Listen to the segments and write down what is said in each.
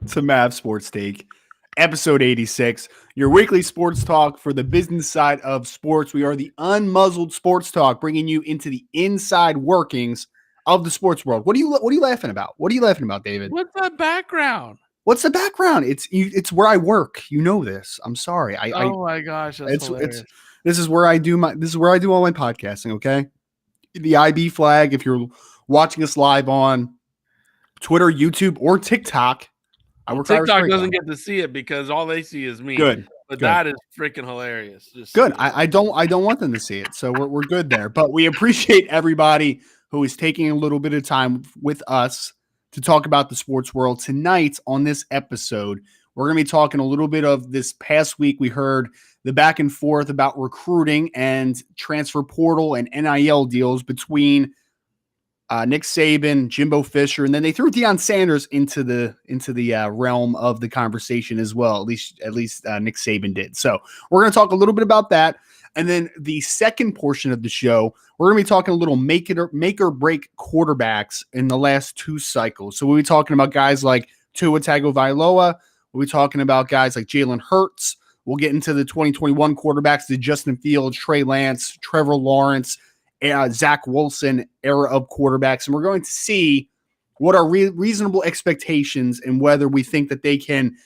to Mav Sports Take, episode 86, your weekly sports talk for the business side of sports. We are the unmuzzled sports talk, bringing you into the inside workings of the sports world. What are you laughing about? What are you laughing about, David? What's that background? What's the background? It's where I work. You know this. I'm sorry. Oh my gosh, that's hilarious. This is where I do all my podcasting. Okay, the IB flag. If you're watching us live on Twitter, YouTube, or TikTok. TikTok doesn't get to see it because all they see is me. Good. That is freaking hilarious. Just good. I don't want them to see it. So we're good there. But we appreciate everybody who is taking a little bit of time with us to talk about the sports world. Tonight on this episode, we're going to be talking a little bit of this past week. We heard the back and forth about recruiting and transfer portal and NIL deals between Nick Saban, Jimbo Fisher, and then they threw Dion Sanders into the realm of the conversation as well. At least Nick Saban did. So we're going to talk a little bit about that, and then the second portion of the show, we're going to be talking a little make or break quarterbacks in the last two cycles. So we'll be talking about guys like Tua Tagovailoa. We'll be talking about guys like Jalen Hurts. We'll get into the 2021 quarterbacks, the Justin Fields, Trey Lance, Trevor Lawrence, Zach Wilson era of quarterbacks, and we're going to see what are reasonable expectations and whether we think that they can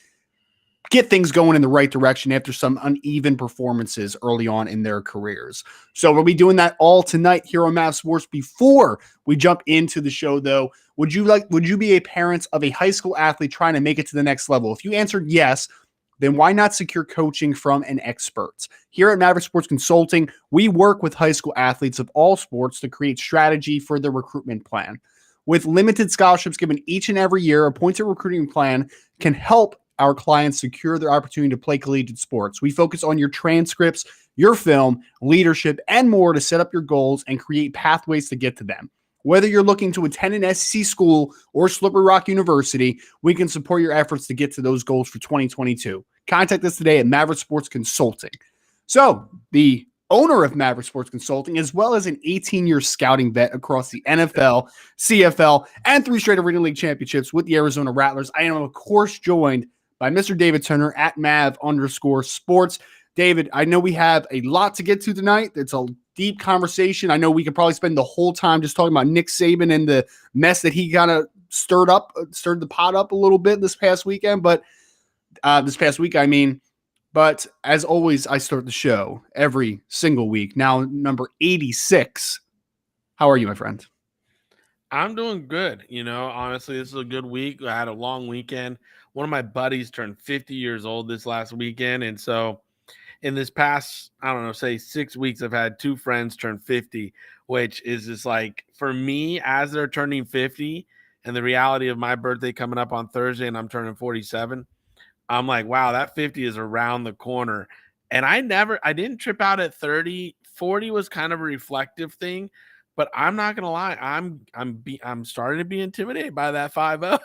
get things going in the right direction after some uneven performances early on in their careers. So we'll be doing that all tonight here on Mav Sports. Before we jump into the show, though, would you be a parent of a high school athlete trying to make it to the next level? If you answered yes, then why not secure coaching from an expert? Here at Maverick Sports Consulting, we work with high school athletes of all sports to create strategy for their recruitment plan. With limited scholarships given each and every year, a pointed recruiting plan can help our clients secure their opportunity to play collegiate sports. We focus on your transcripts, your film, leadership, and more to set up your goals and create pathways to get to them. Whether you're looking to attend an SEC school or Slippery Rock University, we can support your efforts to get to those goals for 2022. Contact us today at Maverick Sports Consulting. So, the owner of Maverick Sports Consulting, as well as an 18-year scouting vet across the NFL, CFL, and 3 straight Arena League championships with the Arizona Rattlers, I am, of course, joined by Mr. David Turner at Mav_sports. David, I know we have a lot to get to tonight. It's a deep conversation. I know we could probably spend the whole time just talking about Nick Saban and the mess that he kind of stirred the pot up a little bit this past weekend, but But as always, I start the show every single week. Now, number 86. How are you, my friend? I'm doing good. Honestly, this is a good week. I had a long weekend. One of my buddies turned 50 years old this last weekend. And so in this past, say 6 weeks, I've had 2 friends turn 50, which is just like, for me, as they're turning 50 and the reality of my birthday coming up on Thursday and I'm turning 47, I'm like, wow, that 50 is around the corner. And I didn't trip out at 30. 40 was kind of a reflective thing, but I'm not going to lie. I'm starting to be intimidated by that 50.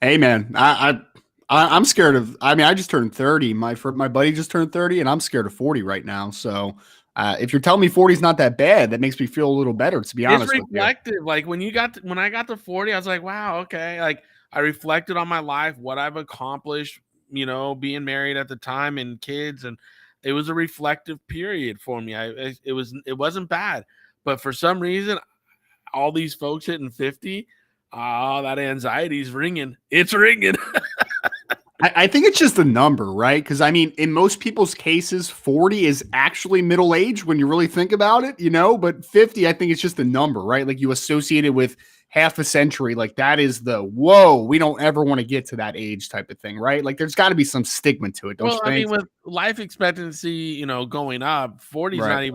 Hey man, I'm scared of, I just turned 30. My buddy just turned 30 and I'm scared of 40 right now. So if you're telling me 40 is not that bad, that makes me feel a little better, to be honest with you. It's reflective. Like when I got to 40, I was like, wow, okay. Like I reflected on my life, what I've accomplished, being married at the time and kids. And it was a reflective period for me. It wasn't bad, but for some reason, all these folks hitting 50, that anxiety's ringing. It's ringing. I think it's just a number, right? Because in most people's cases, 40 is actually middle age when you really think about it, but 50, I think it's just a number, right? Like you associate it with half a century. Like that is whoa, we don't ever want to get to that age type of thing, right? Like there's got to be some stigma to it. Don't you think? With life expectancy, going up, 40 is right.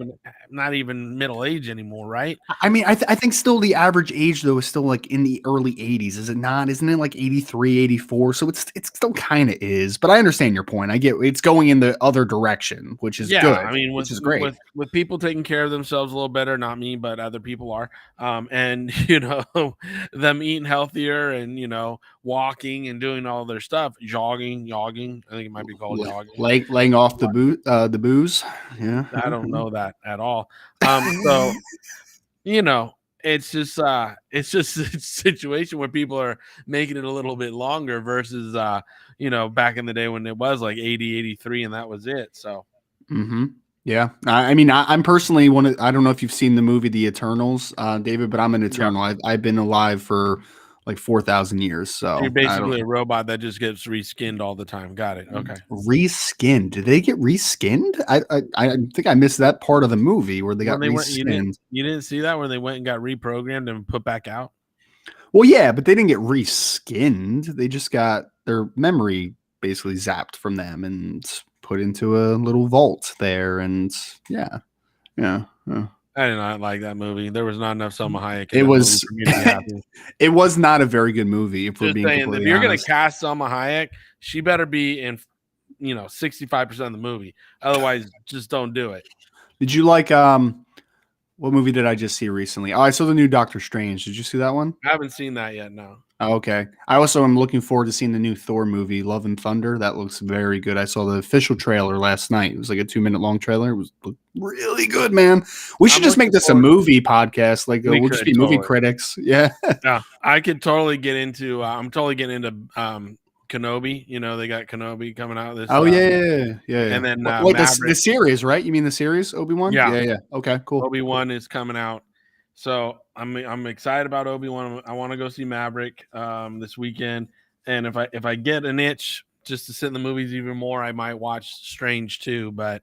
not even middle age anymore, right? I think still the average age though is still like in the early 80s, is it not? Isn't it like 83, 84? So it's still kind of is, but I understand your point. I get it's going in the other direction, which is good. Which is great. With people taking care of themselves a little better, not me, but other people are, and them eating healthier and walking and doing all their stuff, jogging. I think it might be called jogging. Laying off the booze. Yeah, I don't know that at all. So it's just a situation where people are making it a little bit longer versus back in the day when it was like 80, 83 and that was it. So Mm-hmm. Yeah. I mean, I'm personally I don't know if you've seen the movie The Eternals, David, but I'm an yeah. Eternal. I've been alive for like 4,000 years. So you're So I don't basically a robot that just gets reskinned all the time. Got it. Okay. reskinned. Did they get reskinned? I think I missed that part of the movie where they When got they went, reskinned. you didn't see that where they went and got reprogrammed and put back out. Well, yeah, but they didn't get reskinned. They just got their memory basically zapped from them and put into a little vault there. And yeah, yeah. Yeah. I did not like that movie. There was not enough Selma Hayek in It that movie was for me to be happy. it was not a very good movie, if we're Just being saying, if completely you're gonna honest. cast Selma Hayek, she better be in 65% of the movie. Otherwise, just don't do it. Did you like what movie did I just see recently? Oh, I saw the new Doctor Strange. Did you see that one? I haven't seen that yet. No. Oh, okay. I also am looking forward to seeing the new Thor movie, Love and Thunder. That looks very good. I saw the official trailer last night. It was like a 2-minute long trailer. It was really good, man. We should I'm just make looking this a forward- movie podcast. Like We we'll just could, be movie totally. critics. Yeah. Yeah, I could totally get into. I'm totally getting into Kenobi. They got Kenobi coming out this. Oh yeah. And then Wait, the Maverick. series, right? You mean the series Obi-Wan? Yeah. Yeah. Okay, cool. Obi-Wan is coming out, so I'm excited about Obi-Wan. I want to go see Maverick this weekend, and if I get an itch just to sit in the movies even more, I might watch Strange too. But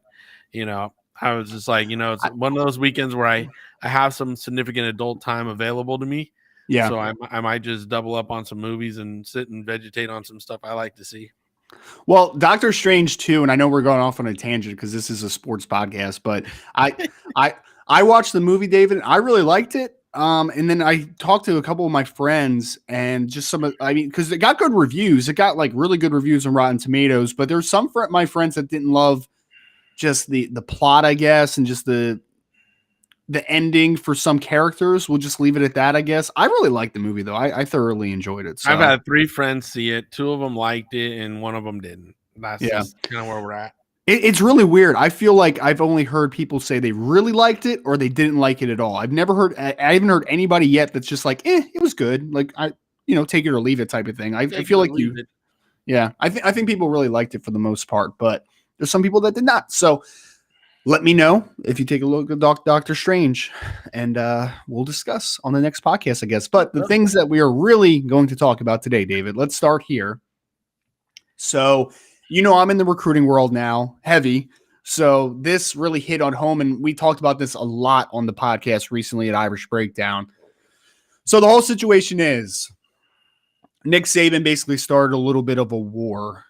I was just like, it's one of those weekends where I have some significant adult time available to me. Yeah. So I might just double up on some movies and sit and vegetate on some stuff I like to see. Well, Doctor Strange too, and I know we're going off on a tangent because this is a sports podcast, but I watched the movie, David. I really liked it. And then I talked to a couple of my friends and just because it got good reviews. It got like really good reviews on Rotten Tomatoes, but there's some my friends that didn't love just the plot, I guess, and just the ending for some characters. We'll just leave it at that, I guess. I really liked the movie though. I thoroughly enjoyed it. So. I've had 3 friends see it. 2 of them liked it, and 1 of them didn't. That's just kind of where we're at. It's really weird. I feel like I've only heard people say they really liked it or they didn't like it at all. I've never heard. I haven't heard anybody yet that's just like, it was good. Like take it or leave it type of thing. I feel like you. Yeah, I think people really liked it for the most part, but there's some people that did not. So let me know if you take a look at Doctor Strange, and we'll discuss on the next podcast, I guess. But the things that we are really going to talk about today, David, let's start here. So, I'm in the recruiting world now, heavy. So this really hit on home, and we talked about this a lot on the podcast recently at Irish Breakdown. So the whole situation is Nick Saban basically started a little bit of a word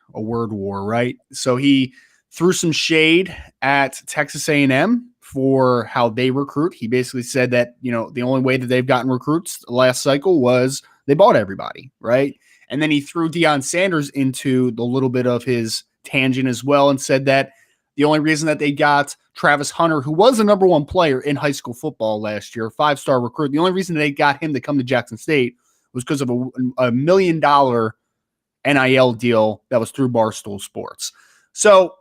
war, right? So he threw some shade at Texas A&M for how they recruit. He basically said that, the only way that they've gotten recruits last cycle was they bought everybody, right? And then he threw Dion Sanders into the little bit of his tangent as well and said that the only reason that they got Travis Hunter, who was the number 1 player in high school football last year, 5-star recruit, the only reason they got him to come to Jackson State was because of a $1 million NIL deal that was through Barstool Sports. So,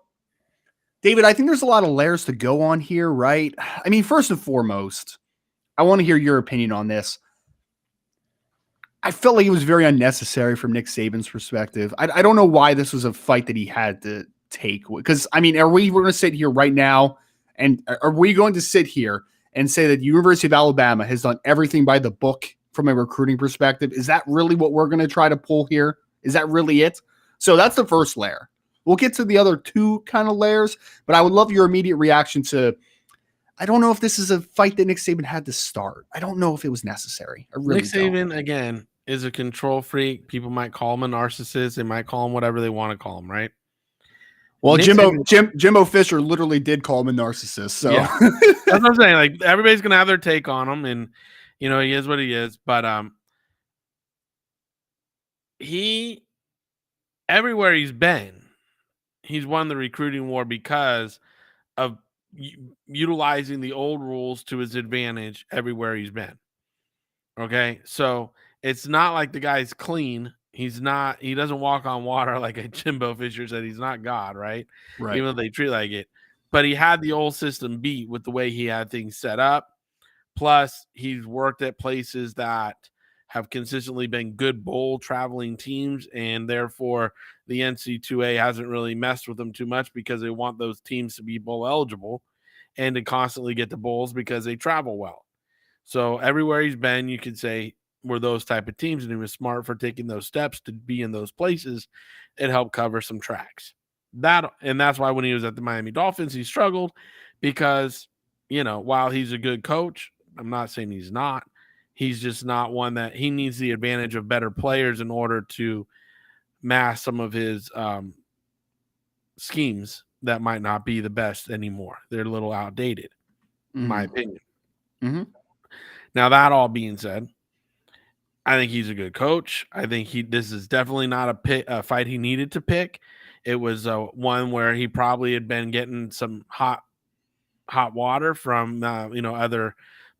David, I think there's a lot of layers to go on here, right? I mean, first and foremost, I want to hear your opinion on this. I felt like it was very unnecessary from Nick Saban's perspective. I don't know why this was a fight that he had to take. Because, I mean, we're going to sit here right now, and are we going to sit here and say that the University of Alabama has done everything by the book from a recruiting perspective? Is that really what we're going to try to pull here? Is that really it? So that's the first layer. We'll get to the other 2 kind of layers, but I would love your immediate reaction to, I don't know if this is a fight that Nick Saban had to start. I don't know if it was necessary. I really Nick Saban, again, is a control freak. People might call him a narcissist. They might call him whatever they want to call him, right? Well, Jimbo Fisher literally did call him a narcissist. So yeah. That's what I'm saying. Like, everybody's going to have their take on him, and, he is what he is. But everywhere he's been, he's won the recruiting war because of utilizing the old rules to his advantage everywhere he's been. Okay, so it's not like the guy's clean. He doesn't walk on water like a Jimbo Fisher said. He's not God, right? Even though they treat like it. But he had the old system beat with the way he had things set up. Plus, he's worked at places that have consistently been good bowl traveling teams, and therefore the NC2A hasn't really messed with them too much because they want those teams to be bowl eligible and to constantly get to bowls because they travel well. So everywhere he's been, you could say were those type of teams, and he was smart for taking those steps to be in those places and help cover some tracks. That's why when he was at the Miami Dolphins, he struggled because, while he's a good coach, I'm not saying he's not. He's just not one that he needs the advantage of better players in order to mask some of his schemes that might not be the best anymore. They're a little outdated, in my opinion. Mm-hmm. Now, that all being said, I think he's a good coach. I think this is definitely not a fight he needed to pick. It was one where he probably had been getting some hot water from other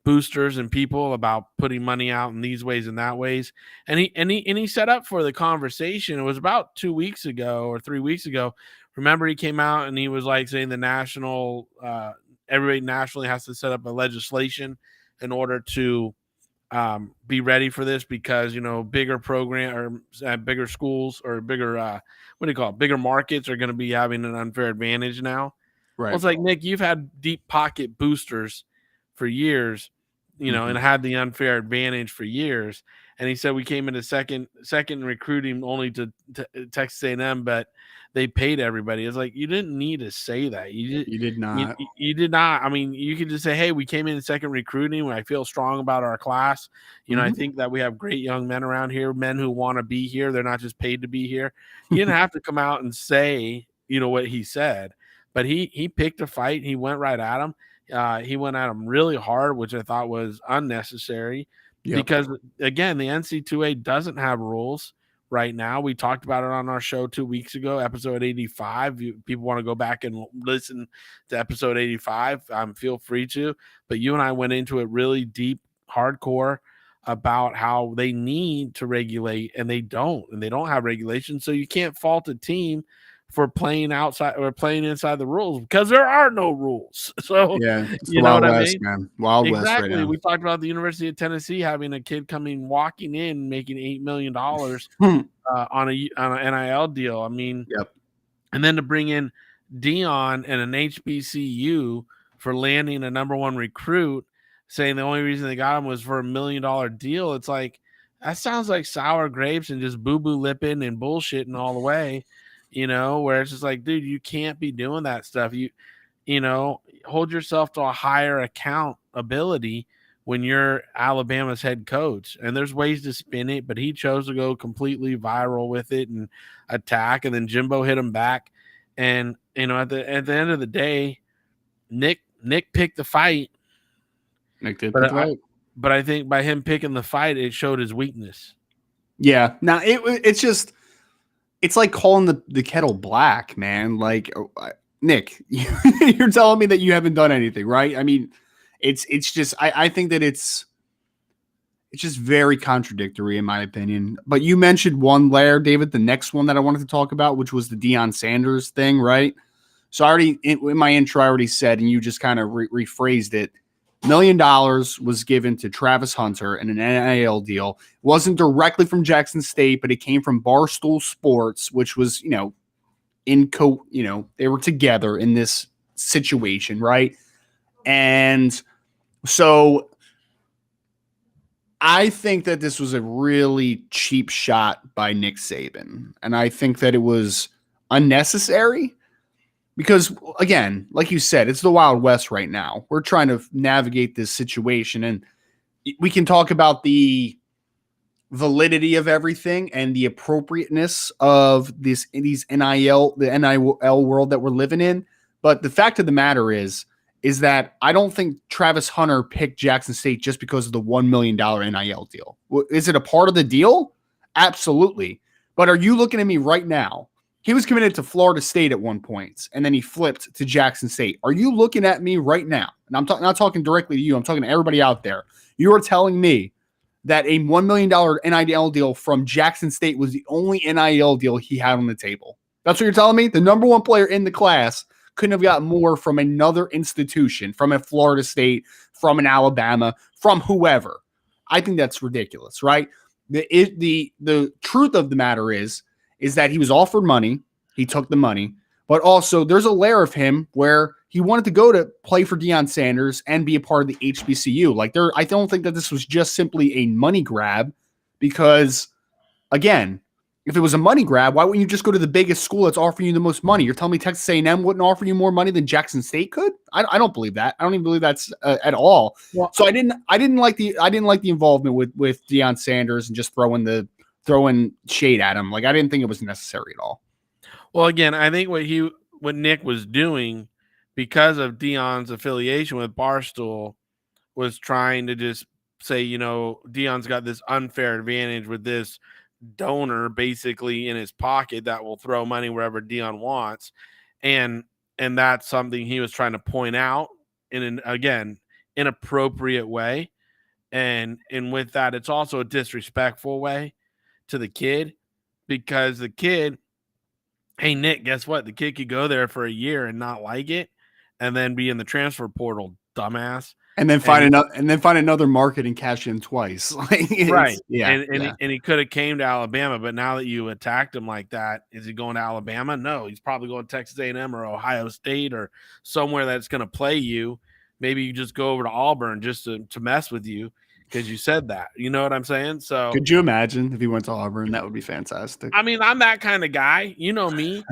boosters and people about putting money out in these ways and that ways. And he set up for the conversation. It was about 2 weeks ago or 3 weeks ago. Remember, he came out and he was like saying everybody nationally has to set up a legislation in order to be ready for this because, bigger program or bigger schools or bigger, bigger markets are going to be having an unfair advantage now. Right. Well, it's like, Nick, you've had deep pocket boosters for years, and had the unfair advantage for years. And he said we came into second recruiting only to Texas A&M, but they paid everybody. It's like, you didn't need to say that. You did not. You did not. I mean, you could just say, hey, we came in second recruiting. I feel strong about our class. I think that we have great young men around here, men who want to be here. They're not just paid to be here. You didn't have to come out and say, what he said. But he picked a fight. He went right at him. He went at him really hard, which I thought was unnecessary. Yep. Because, again, the NC2A doesn't have rules right now. We talked about it on our show 2 weeks ago, episode 85. People want to go back and listen to episode 85, feel free to. But you and I went into it really deep, hardcore, about how they need to regulate, and they don't. And they don't have regulation, so you can't fault a team for playing outside or playing inside the rules because there are no rules. So yeah, it's the Wild West, man. Wild West right now. We talked about the University of Tennessee having a kid walking in, making $8 million on an NIL deal. I mean, yep. And then to bring in Dion and an HBCU for landing a number one recruit, saying the only reason they got him was for $1 million deal. It's like, that sounds like sour grapes and just boo-boo lipping and bullshitting all the way. Where it's just like, dude, you can't be doing that stuff. You hold yourself to a higher accountability when you're Alabama's head coach. And there's ways to spin it, but he chose to go completely viral with it and attack. And then Jimbo hit him back. And, at the end of the day, Nick picked the fight. Nick did pick the fight. But I think by him picking the fight, it showed his weakness. Yeah. Now, it's just... It's like calling the kettle black, man. Like, Nick, you're telling me that you haven't done anything, right? I mean, it's just I think that it's just very contradictory in my opinion. But you mentioned one layer, David, the next one that I wanted to talk about, which was the Dion Sanders thing, right? So I already in my intro I already said, and you just kind of rephrased it. $1 million was given to Travis Hunter in an NIL deal. It wasn't directly from Jackson State, but it came from Barstool Sports, which was, they were together in this situation, right? And so I think that this was a really cheap shot by Nick Saban. And I think that it was unnecessary. Because, again, like you said, it's the Wild West right now. We're trying to navigate this situation, and we can talk about the validity of everything and the appropriateness of the NIL world that we're living in. But the fact of the matter is that I don't think Travis Hunter picked Jackson State just because of the $1 million NIL deal. Is it a part of the deal? Absolutely. But are you looking at me right now? He was committed to Florida State at one point, and then he flipped to Jackson State. Are you looking at me right now? And I'm not talking directly to you. I'm talking to everybody out there. You are telling me that a $1 million NIL deal from Jackson State was the only NIL deal he had on the table. That's what you're telling me? The number one player in the class couldn't have got more from another institution, from a Florida State, from an Alabama, from whoever. I think that's ridiculous, right? The truth of the matter is that he was offered money. He took the money. But also, there's a layer of him where he wanted to go to play for Dion Sanders and be a part of the HBCU. Like, I don't think that this was just simply a money grab because, again, if it was a money grab, why wouldn't you just go to the biggest school that's offering you the most money? You're telling me Texas A&M wouldn't offer you more money than Jackson State could? I don't believe that. I don't even believe that's at all. Well, so I didn't like the involvement with Dion Sanders and just throwing shade at him. Like, I didn't think it was necessary at all. Well, again, I think what Nick was doing because of Dion's affiliation with Barstool was trying to just say, Dion's got this unfair advantage with this donor basically in his pocket that will throw money wherever Dion wants. And that's something he was trying to point out in an, again, inappropriate way. And with that, it's also a disrespectful way to the kid because the kid, hey, Nick, guess what? The kid could go there for a year and not like it and then be in the transfer portal, dumbass. And then find another market and cash in twice. Right. And he could have came to Alabama, but now that you attacked him like that, is he going to Alabama? No, he's probably going to Texas A&M or Ohio State or somewhere that's going to play you. Maybe you just go over to Auburn just to mess with you because you said that. You know what I'm saying? So could you imagine if he went to Auburn? That would be fantastic. I mean, I'm that kind of guy. You know me.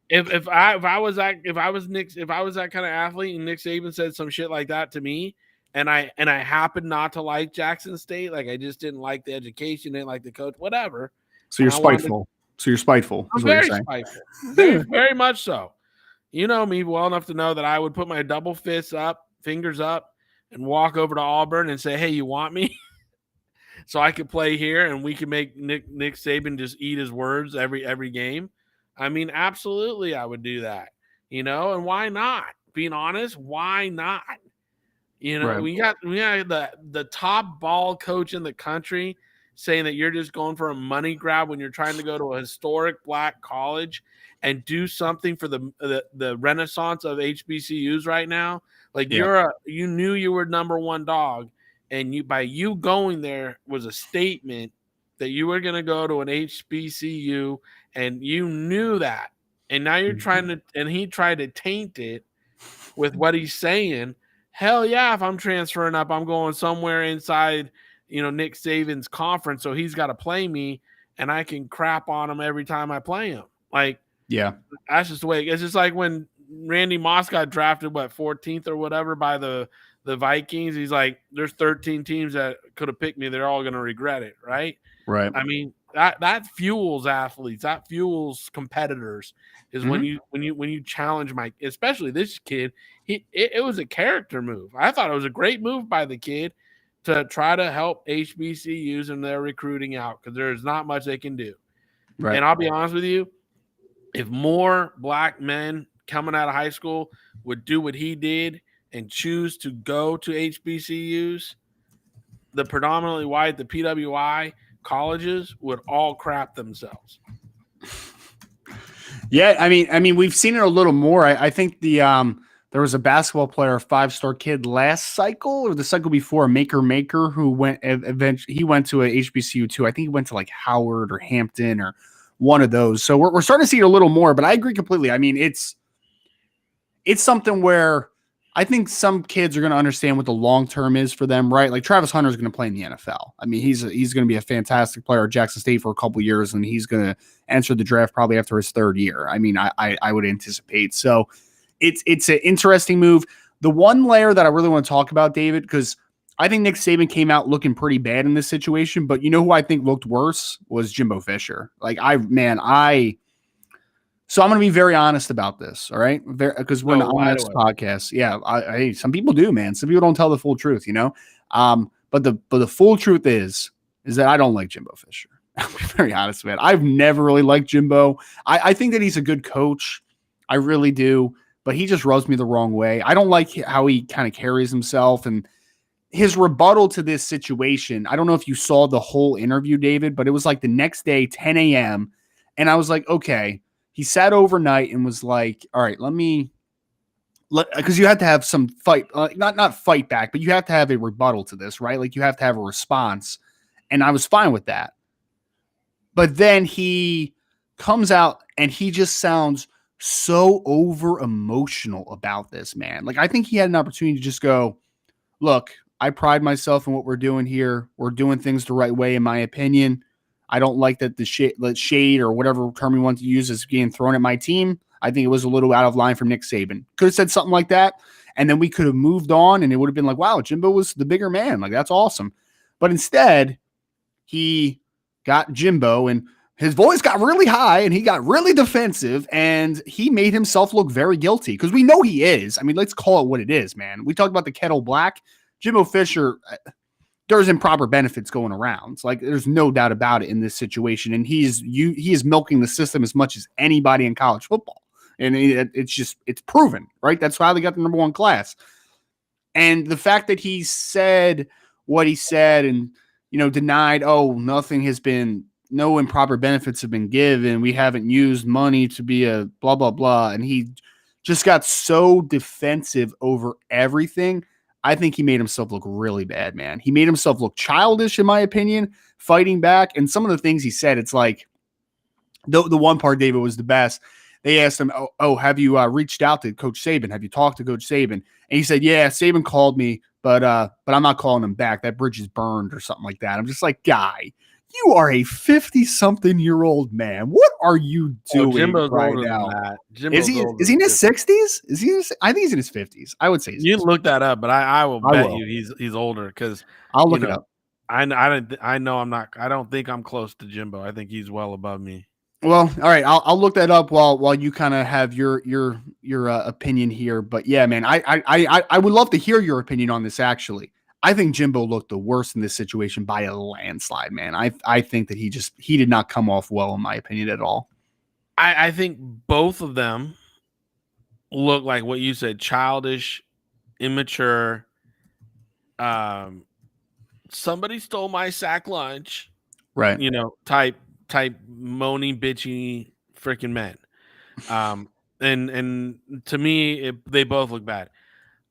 If I was that kind of athlete and Nick Saban said some shit like that to me, and I happened not to like Jackson State, like I just didn't like the education, didn't like the coach, whatever. So you're spiteful. I'm very spiteful. Very, very much so. You know me well enough to know that I would put my double fists up, fingers up, and walk over to Auburn and say, "Hey, you want me?" So I could play here and we could make Nick Saban just eat his words every game. I mean, absolutely, I would do that. And why not? Being honest, why not? Right. we got the top ball coach in the country saying that you're just going for a money grab when you're trying to go to a historic black college and do something for the renaissance of HBCUs right now. Like you knew you were number one dog, and by you going there was a statement that you were going to go to an HBCU, and you knew that, and now you're trying to, and he tried to taint it with what he's saying. Hell yeah, if I'm transferring up, I'm going somewhere inside, Nick Saban's conference, so he's got to play me, and I can crap on him every time I play him. Like, yeah, that's just the way. It's just like when Randy Moss got drafted, 14th or whatever by the Vikings. He's like, there's 13 teams that could have picked me. They're all going to regret it, right? Right. I mean, that fuels athletes. That fuels competitors. Is when you challenge especially this kid. It was a character move. I thought it was a great move by the kid to try to help HBCUs in their recruiting out because there's not much they can do. Right. And I'll be honest with you, if more black men coming out of high school would do what he did and choose to go to HBCUs, the predominantly white, the PWI colleges would all crap themselves. Yeah, I mean, we've seen it a little more. I think there was a basketball player, a 5-star kid last cycle or the cycle before, Maker, who went eventually. He went to a HBCU too. I think he went to like Howard or Hampton or one of those. So we're starting to see it a little more. But I agree completely. I mean, it's something where I think some kids are going to understand what the long term is for them, right? Like Travis Hunter is going to play in the NFL. I mean, he's going to be a fantastic player at Jackson State for a couple of years, and he's going to enter the draft probably after his third year. I mean, I would anticipate. So it's an interesting move. The one layer that I really want to talk about, David, because I think Nick Saban came out looking pretty bad in this situation, but you know who I think looked worse was Jimbo Fisher. So I'm going to be very honest about this, all right? Because we're an honest podcast. Yeah, some people do, man. Some people don't tell the full truth, But the full truth is that I don't like Jimbo Fisher. I'll be very honest, man. I've never really liked Jimbo. I think that he's a good coach. I really do. But he just rubs me the wrong way. I don't like how he kind of carries himself. And his rebuttal to this situation, I don't know if you saw the whole interview, David, but it was like the next day, 10 a.m. And I was like, okay. He sat overnight and was like, all right, let me because you have to have some fight, not fight back, but you have to have a rebuttal to this, right? Like you have to have a response, and I was fine with that. But then he comes out and he just sounds so over emotional about this, man. Like I think he had an opportunity to just go, look, I pride myself in what we're doing here. We're doing things the right way, in my opinion. I don't like that the shade or whatever term you want to use is being thrown at my team. I think it was a little out of line from Nick Saban. Could have said something like that, and then we could have moved on, and it would have been like, wow, Jimbo was the bigger man. Like, that's awesome. But instead, he got Jimbo, and his voice got really high, and he got really defensive, and he made himself look very guilty because we know he is. I mean, let's call it what it is, man. We talked about the kettle black. Jimbo Fisher, there's improper benefits going around. It's like there's no doubt about it in this situation, and he is milking the system as much as anybody in college football, and it's proven, right? That's why they got the number one class. And the fact that he said what he said and denied, no improper benefits have been given, we haven't used money to be a blah blah blah, and he just got so defensive over everything. I think he made himself look really bad, man. He made himself look childish, in my opinion, fighting back. And some of the things he said, it's like the one part, David, was the best. They asked him, have you reached out to Coach Saban? Have you talked to Coach Saban? And he said, yeah, Saban called me, but I'm not calling him back. That bridge is burned or something like that. I'm just like, guy, you are a 50-something-year-old man. What are you doing Jimbo's right older now? than that. Is he in his 60s? I think he's in his 50s. I would say you can look that up, but I will bet you he's older because I'll look it up. I know I'm not. I don't think I'm close to Jimbo. I think he's well above me. Well, all right, I'll look that up while you kind of have your opinion here. But yeah, man, I would love to hear your opinion on this. Actually, I think Jimbo looked the worst in this situation by a landslide, man. I think that he did not come off well, in my opinion, at all. I think both of them look like what you said, childish, immature. Somebody stole my sack lunch, right? Type moaning, bitchy, freaking men. And to me, they both look bad.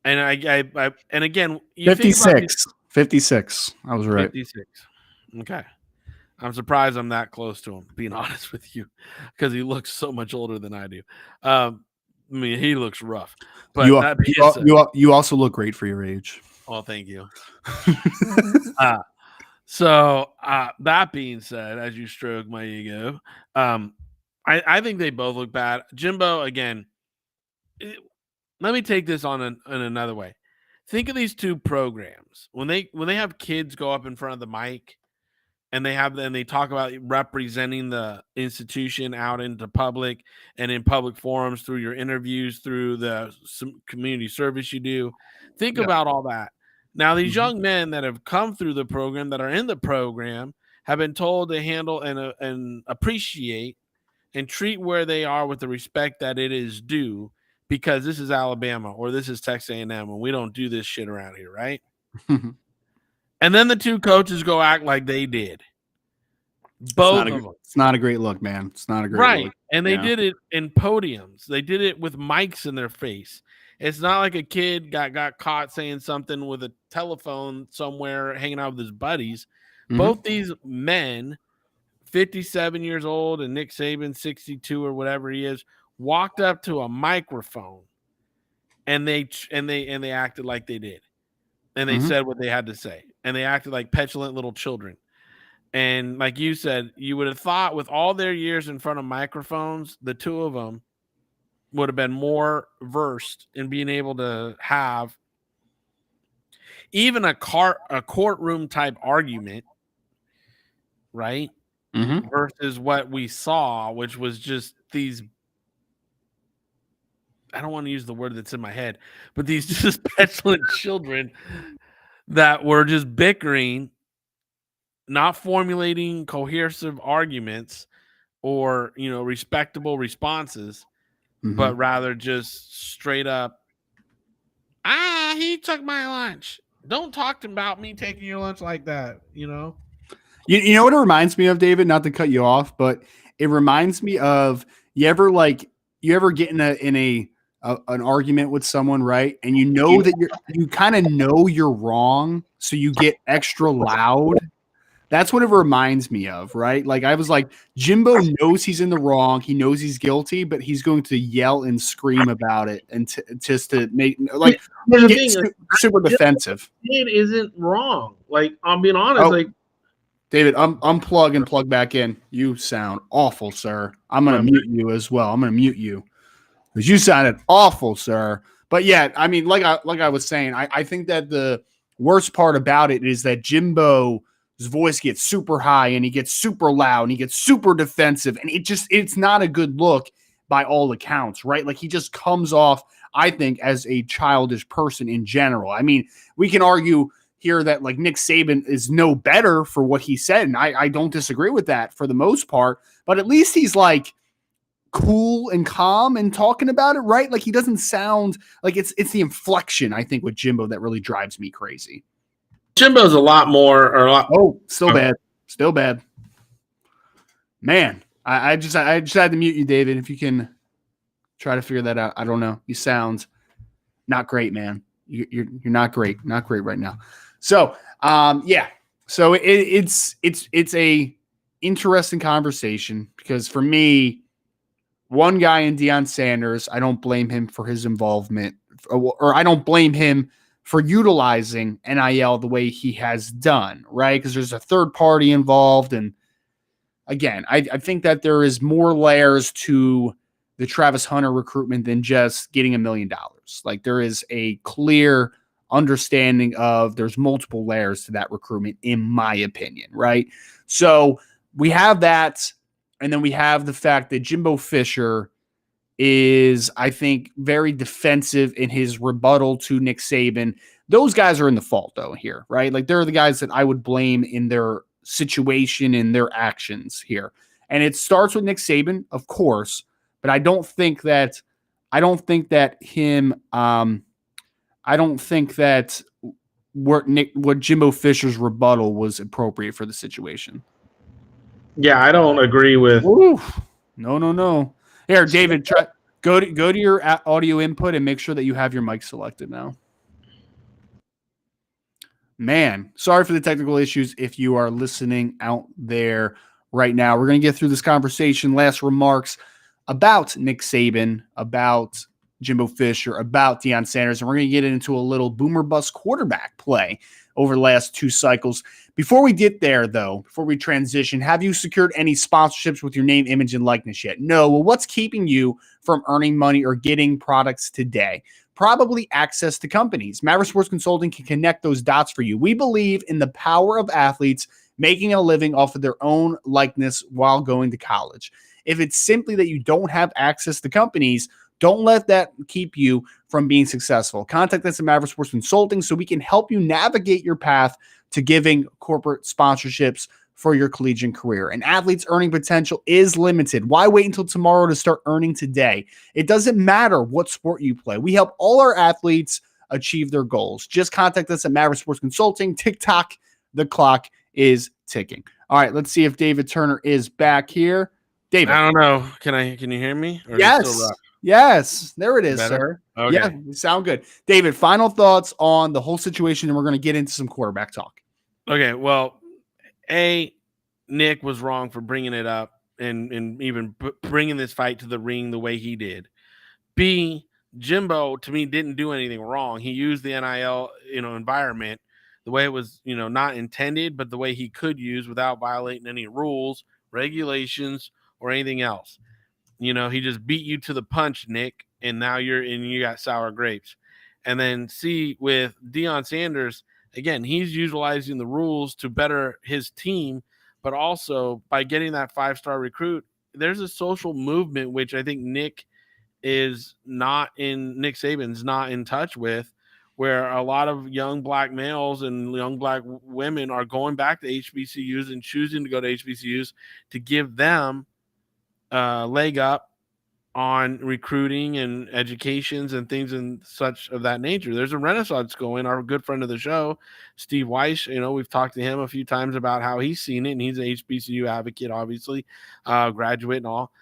And I and again, 56. I was right. 56. Okay. I'm surprised I'm that close to him, being honest with you, because he looks so much older than I do. I mean, he looks rough. But you also look great for your age. Oh, thank you. So that being said, as you stroke my ego, I think they both look bad. Jimbo, again, let me take this on in another way. Think of these two programs. When they have kids go up in front of the mic and they talk about representing the institution out into public and in public forums through your interviews, through the community service you do. Think about all that. Now, these young men that have come through the program, that are in the program, have been told to handle and appreciate and treat where they are with the respect that it is due, because this is Alabama or this is Texas A&M, and we don't do this shit around here, right? And then the two coaches go act like they did. Both of them. It's not a great look, man. It's not a great look. And they did it in podiums. They did it with mics in their face. It's not like a kid got caught saying something with a telephone somewhere hanging out with his buddies. Both these men, 57 years old and Nick Saban, 62 or whatever he is, walked up to a microphone and they acted like they did. And they said what they had to say. And they acted like petulant little children. And like you said, you would have thought with all their years in front of microphones, the two of them would have been more versed in being able to have even a courtroom type argument, right? Versus what we saw, which was just these, I don't want to use the word that's in my head, but these just petulant children that were just bickering, not formulating cohesive arguments or, respectable responses, but rather just straight up, he took my lunch. Don't talk about me taking your lunch like that, You know what it reminds me of, David? Not to cut you off, but it reminds me of you ever get in a an argument with someone, right? And you know that you kind of know you're wrong, so you get extra loud. That's what it reminds me of, right? Like I was like, Jimbo knows he's in the wrong. He knows he's guilty, but he's going to yell and scream about it and just to make like super defensive. It isn't wrong. Like I'm being honest. Like David, unplug and plug back in. You sound awful, sir. I'm gonna mute you as well. I'm gonna mute you because you sounded awful, sir. But yeah, I mean, like I was saying, I think that the worst part about it is that Jimbo. His voice gets super high and he gets super loud and he gets super defensive. And it's not a good look by all accounts, right? Like he just comes off, I think, as a childish person in general. I mean, we can argue here that like Nick Saban is no better for what he said. And I don't disagree with that for the most part, but at least he's like cool and calm and talking about it, right? Like he doesn't sound like it's the inflection, I think, with Jimbo that really drives me crazy. Jimbo's a lot more. Still bad. Man, I just had to mute you, David. If you can try to figure that out, I don't know. You sound not great, man. You're not great right now. So, yeah. So it's a interesting conversation because for me, one guy in Dion Sanders, I don't blame him for his involvement, or I don't blame him for utilizing NIL the way he has done, right? Because there's a third party involved. And again, I think that there is more layers to the Travis Hunter recruitment than just getting $1 million. Like there is a clear understanding of there's multiple layers to that recruitment, in my opinion, right? So we have that. And then we have the fact that Jimbo Fisher is, I think, very defensive in his rebuttal to Nick Saban. Those guys are in the fault, though, here, right? Like, they're the guys that I would blame in their situation and their actions here. And it starts with Nick Saban, of course, but I don't think that what Jimbo Fisher's rebuttal was appropriate for the situation. Yeah, I don't agree with. Oof. No. Here, David, go to your audio input and make sure that you have your mic selected now. Man, sorry for the technical issues if you are listening out there right now. We're going to get through this conversation. Last remarks about Nick Saban, about Jimbo Fisher, about Dion Sanders, and we're going to get into a little boomer bust quarterback play over the last 2 cycles. Before we get there, though, before we transition, have you secured any sponsorships with your name, image, and likeness yet? No. Well, what's keeping you from earning money or getting products today? Probably access to companies. Maverick Sports Consulting can connect those dots for you. We believe in the power of athletes making a living off of their own likeness while going to college. If it's simply that you don't have access to companies, don't let that keep you from being successful. Contact us at Maverick Sports Consulting so we can help you navigate your path to giving corporate sponsorships for your collegiate career. An athlete's earning potential is limited. Why wait until tomorrow to start earning today? It doesn't matter what sport you play. We help all our athletes achieve their goals. Just contact us at Maverick Sports Consulting. TikTok, the clock is ticking. All right, let's see if David Turner is back here. David. I don't know. Can you hear me? Or yes. Yes, there it is, sir. Okay. Yeah, you sound good. David, final thoughts on the whole situation, and we're going to get into some quarterback talk. Okay, well, Nick was wrong for bringing it up and even bringing this fight to the ring the way he did. B, Jimbo, to me, didn't do anything wrong. He used the NIL, environment the way it was, not intended, but the way he could use without violating any rules, regulations, or anything else. He just beat you to the punch, Nick, and now you got sour grapes. And then C, with Dion Sanders, again, he's utilizing the rules to better his team, but also by getting that 5-star recruit, there's a social movement, which I think Nick Saban's not in touch with, where a lot of young black males and young black women are going back to HBCUs and choosing to go to HBCUs to give them leg up on recruiting and educations and things and such of that nature. There's a renaissance going. Our good friend of the show, Steve Weiss, we've talked to him a few times about how he's seen it, and he's an HBCU advocate, obviously, graduate and all.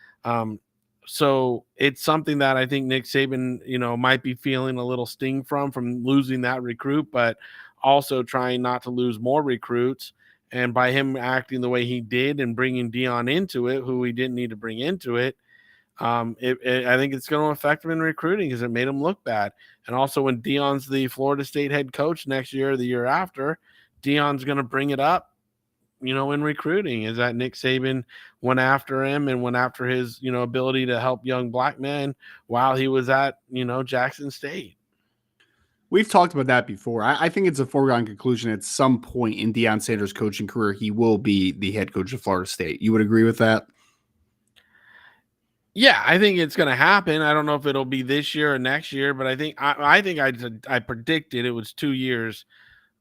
So it's something that I think Nick Saban, might be feeling a little sting from losing that recruit, but also trying not to lose more recruits. And by him acting the way he did and bringing Dion into it, who he didn't need to bring into it, I think it's going to affect him in recruiting because it made him look bad. And also, when Dion's the Florida State head coach next year or the year after, Dion's going to bring it up, in recruiting, is that Nick Saban went after him and went after his, ability to help young black men while he was at, Jackson State. We've talked about that before. I think it's a foregone conclusion at some point in Dion Sanders' coaching career, he will be the head coach of Florida State. You would agree with that? Yeah, I think it's going to happen. I don't know if it'll be this year or next year, but I predicted it was 2 years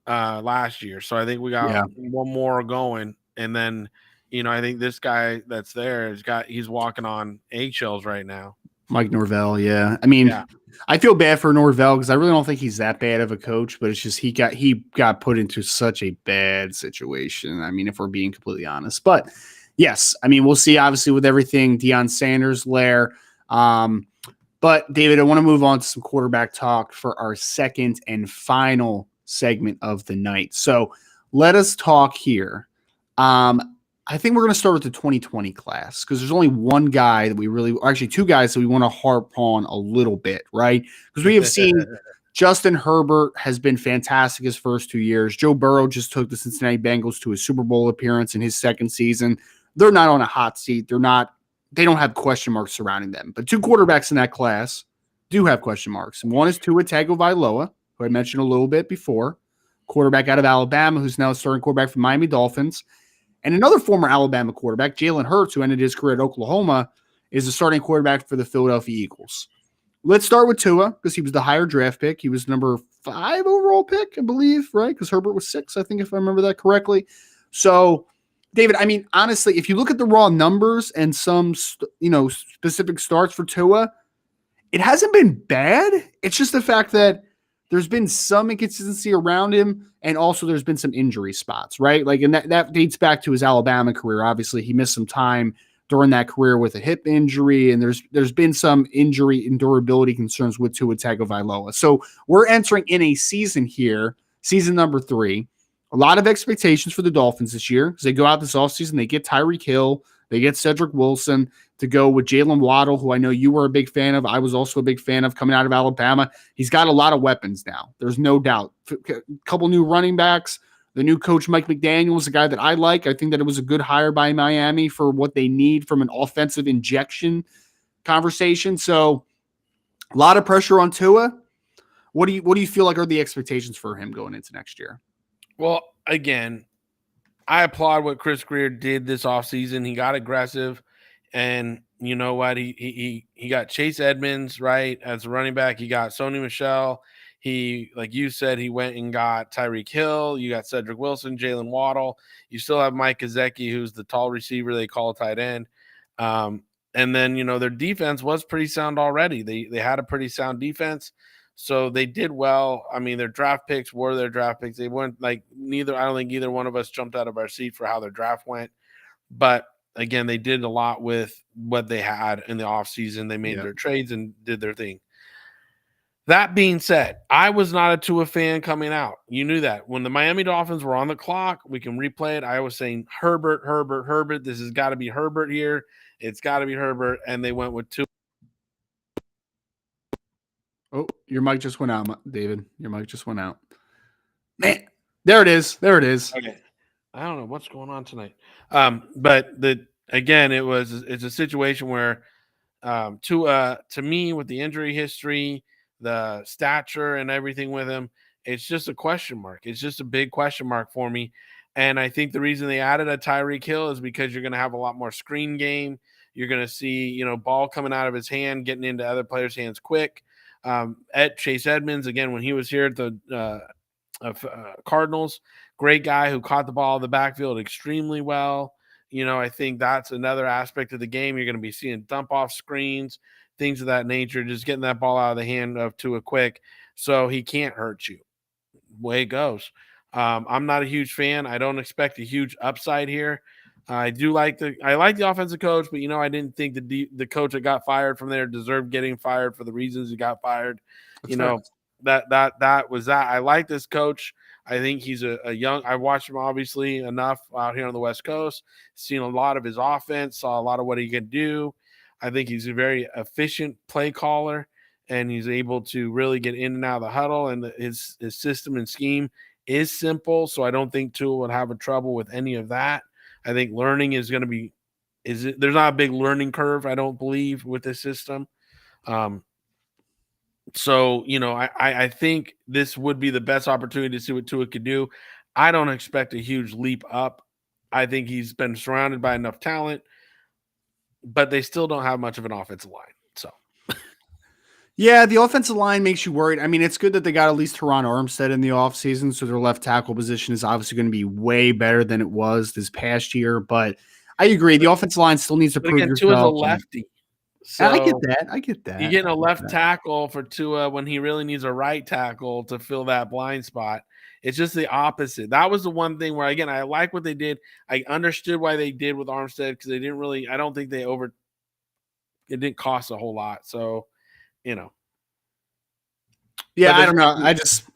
last year. So I think we got one more going. And then, I think this guy that's there he's walking on eggshells right now. Mike Norvell. Yeah. I mean, I feel bad for Norvell because I really don't think he's that bad of a coach, but it's just, he got put into such a bad situation. I mean, if we're being completely honest, but yes, I mean, we'll see obviously with everything Dion Sanders lair. But David, I want to move on to some quarterback talk for our second and final segment of the night. So let us talk here. I think we're going to start with the 2020 class because there's only one guy that actually two guys that we want to harp on a little bit, right? Because we have seen Justin Herbert has been fantastic his first 2 years. Joe Burrow just took the Cincinnati Bengals to a Super Bowl appearance in his second season. They're not on a hot seat. They don't have question marks surrounding them. But two quarterbacks in that class do have question marks. And one is Tua Tagovailoa, who I mentioned a little bit before, quarterback out of Alabama, who's now starting quarterback for Miami Dolphins. And another former Alabama quarterback, Jalen Hurts, who ended his career at Oklahoma, is the starting quarterback for the Philadelphia Eagles. Let's start with Tua because he was the higher draft pick. He was number 5 overall pick, I believe, right? Because Herbert was 6, I think, if I remember that correctly. So, David, I mean, honestly, if you look at the raw numbers and some, specific starts for Tua, it hasn't been bad. It's just the fact that there's been some inconsistency around him, and also there's been some injury spots, right? Like, and that dates back to his Alabama career. Obviously, he missed some time during that career with a hip injury, and there's been some injury and durability concerns with Tua Tagovailoa. So we're entering in a season here, season number 3. A lot of expectations for the Dolphins this year because they go out this offseason, they get Tyreek Hill, they get Cedric Wilson to go with Jalen Waddle, who I know you were a big fan of. I was also a big fan of coming out of Alabama. He's got a lot of weapons now. There's no doubt. A couple new running backs. The new coach, Mike McDaniel, is a guy that I like. I think that it was a good hire by Miami for what they need from an offensive injection conversation. So a lot of pressure on Tua. What do you feel like are the expectations for him going into next year? Well, again, I applaud what Chris Greer did this offseason. He got aggressive, and you know what? He got Chase Edmonds, right, as a running back. He got Sony Michel. He, like you said, he went and got Tyreek Hill. You got Cedric Wilson, Jalen Waddle. You still have Mike Gesicki, who's the tall receiver they call a tight end. And then, their defense was pretty sound already. They had a pretty sound defense. So they did well. I mean, their draft picks were their draft picks. They weren't I don't think either one of us jumped out of our seat for how their draft went. But again, they did a lot with what they had in the offseason. They made their trades and did their thing. That being said, I was not a Tua fan coming out. You knew that. When the Miami Dolphins were on the clock, we can replay it. I was saying Herbert. This has got to be Herbert here. It's got to be Herbert. And they went with Tua. Oh, your mic just went out, David. Your mic just went out. Man, there it is. Okay. I don't know what's going on tonight. But it's a situation where to me, with the injury history, the stature and everything with him, it's just a question mark. It's just a big question mark for me. And I think the reason they added a Tyreek Hill is because you're going to have a lot more screen game. You're going to see, ball coming out of his hand, getting into other players' hands quick. At Chase Edmonds, again, when he was here at the Cardinals, great guy who caught the ball in the backfield extremely well. I think that's another aspect of the game. You're going to be seeing dump off screens, things of that nature, just getting that ball out of the hand of Tua quick, so he can't hurt you. Way it goes. I'm not a huge fan. I don't expect a huge upside here, I like the offensive coach, but I didn't think the coach that got fired from there deserved getting fired for the reasons he got fired. That was that. I like this coach. I think he's a young. I watched him obviously enough out here on the West Coast. Seen a lot of his offense. Saw a lot of what he can do. I think he's a very efficient play caller, and he's able to really get in and out of the huddle. And his system and scheme is simple, so I don't think Tua would have a trouble with any of that. I think learning is going to be there's not a big learning curve, I don't believe, with this system. So, I think this would be the best opportunity to see what Tua could do. I don't expect a huge leap up. I think he's been surrounded by enough talent, but they still don't have much of an offensive line. So, yeah, the offensive line makes you worried. I mean, it's good that they got at least Teron Armstead in the offseason, so their left tackle position is obviously going to be way better than it was this past year. But I agree, the offensive line still needs to prove yourself. Tua's a lefty. So I get that. You're getting a left tackle for Tua when he really needs a right tackle to fill that blind spot. It's just the opposite. That was the one thing where, again, I like what they did. I understood why they did with Armstead because they didn't really – I don't think it didn't cost a whole lot. So, Yeah, I don't know.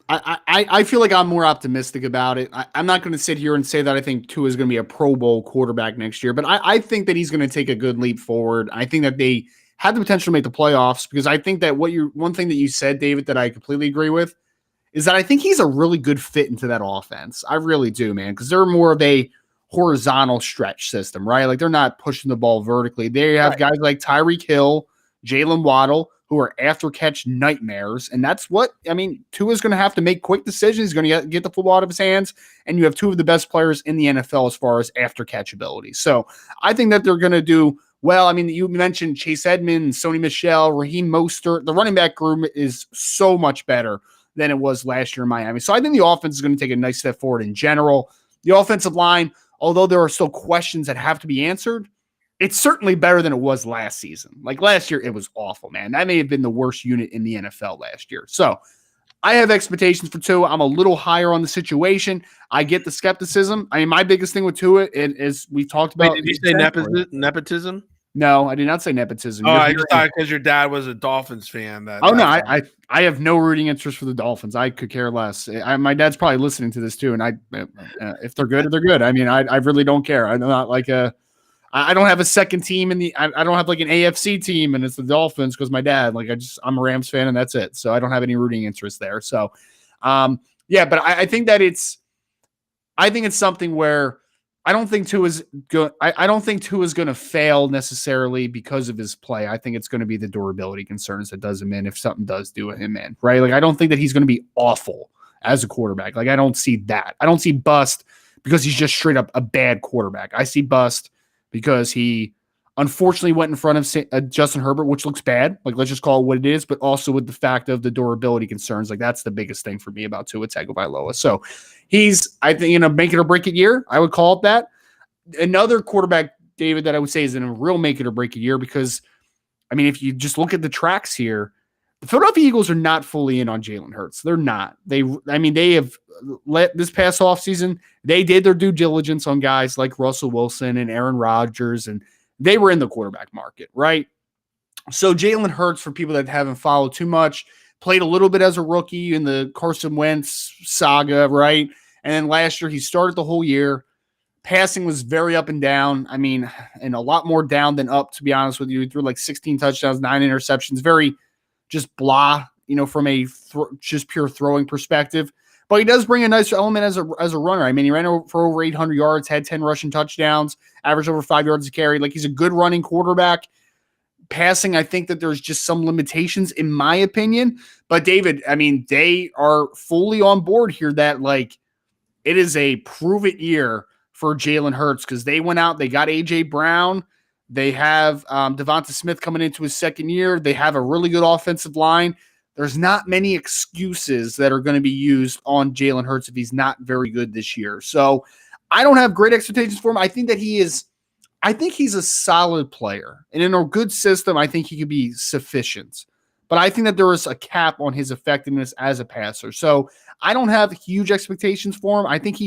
I feel like I'm more optimistic about it. I'm not going to sit here and say that I think Tua is going to be a Pro Bowl quarterback next year, but I think that he's going to take a good leap forward. I think that they have the potential to make the playoffs because I think that one thing that you said, David, that I completely agree with is that I think he's a really good fit into that offense. I really do, man, because they're more of a horizontal stretch system, right? Like they're not pushing the ball vertically. They have guys like Tyreek Hill, Jalen Waddle, who are after catch nightmares. And that's what, Tua's going to have to make quick decisions. He's going to get the football out of his hands. And you have two of the best players in the NFL as far as after catch ability. So I think that they're going to do well. You mentioned Chase Edmonds, Sony Michel, Raheem Mostert. The running back group is so much better than it was last year in Miami. So I think the offense is going to take a nice step forward in general. The offensive line, although there are still questions that have to be answered, it's certainly better than it was last season. Like last year, it was awful, man. That may have been the worst unit in the NFL last year. So I have expectations for Tua. I'm a little higher on the situation. I get the skepticism. My biggest thing with Tua is we talked about. Wait, did you say nepotism? No, I did not say nepotism. Oh, I just thought because your dad was a Dolphins fan. I have no rooting interest for the Dolphins. I could care less. My dad's probably listening to this too, and if they're good, they're good. I really don't care. I'm not like I don't have a second team I don't have like an AFC team and it's the Dolphins because my dad, I'm a Rams fan and that's it. So I don't have any rooting interest there. So, but I think that it's something where I don't think Tua's going to fail necessarily because of his play. I think it's going to be the durability concerns that does him in if something does do him in, right? Like I don't think that he's going to be awful as a quarterback. Like I don't see that. I don't see bust because he's just straight up a bad quarterback. I see bust because he unfortunately went in front of Justin Herbert, which looks bad. Like, let's just call it what it is, but also with the fact of the durability concerns. Like, that's the biggest thing for me about Tua Tagovailoa. So he's, I think, in a make it or break it year, I would call it that. Another quarterback, David, that I would say is in a real make it or break it year because, if you just look at the tracks here, the Philadelphia Eagles are not fully in on Jalen Hurts. They're not. They have let this past offseason, they did their due diligence on guys like Russell Wilson and Aaron Rodgers, and they were in the quarterback market, right? So Jalen Hurts, for people that haven't followed too much, played a little bit as a rookie in the Carson Wentz saga, right? And then last year, he started the whole year. Passing was very up and down. And a lot more down than up, to be honest with you. He threw like 16 touchdowns, 9 interceptions, very just blah, from a just pure throwing perspective. But he does bring a nice element as a runner. He ran for over 800 yards, had 10 rushing touchdowns, averaged over 5 yards a carry. Like, he's a good running quarterback. Passing, I think that there's just some limitations in my opinion. But David, they are fully on board here that it is a prove it year for Jalen Hurts because they went out, they got A.J. Brown. They have Devonta Smith coming into his second year. They have a really good offensive line. There's not many excuses that are going to be used on Jalen Hurts if he's not very good this year. So I don't have great expectations for him. I think he's a solid player. And in a good system, I think he could be sufficient. But I think that there is a cap on his effectiveness as a passer. So I don't have huge expectations for him. I think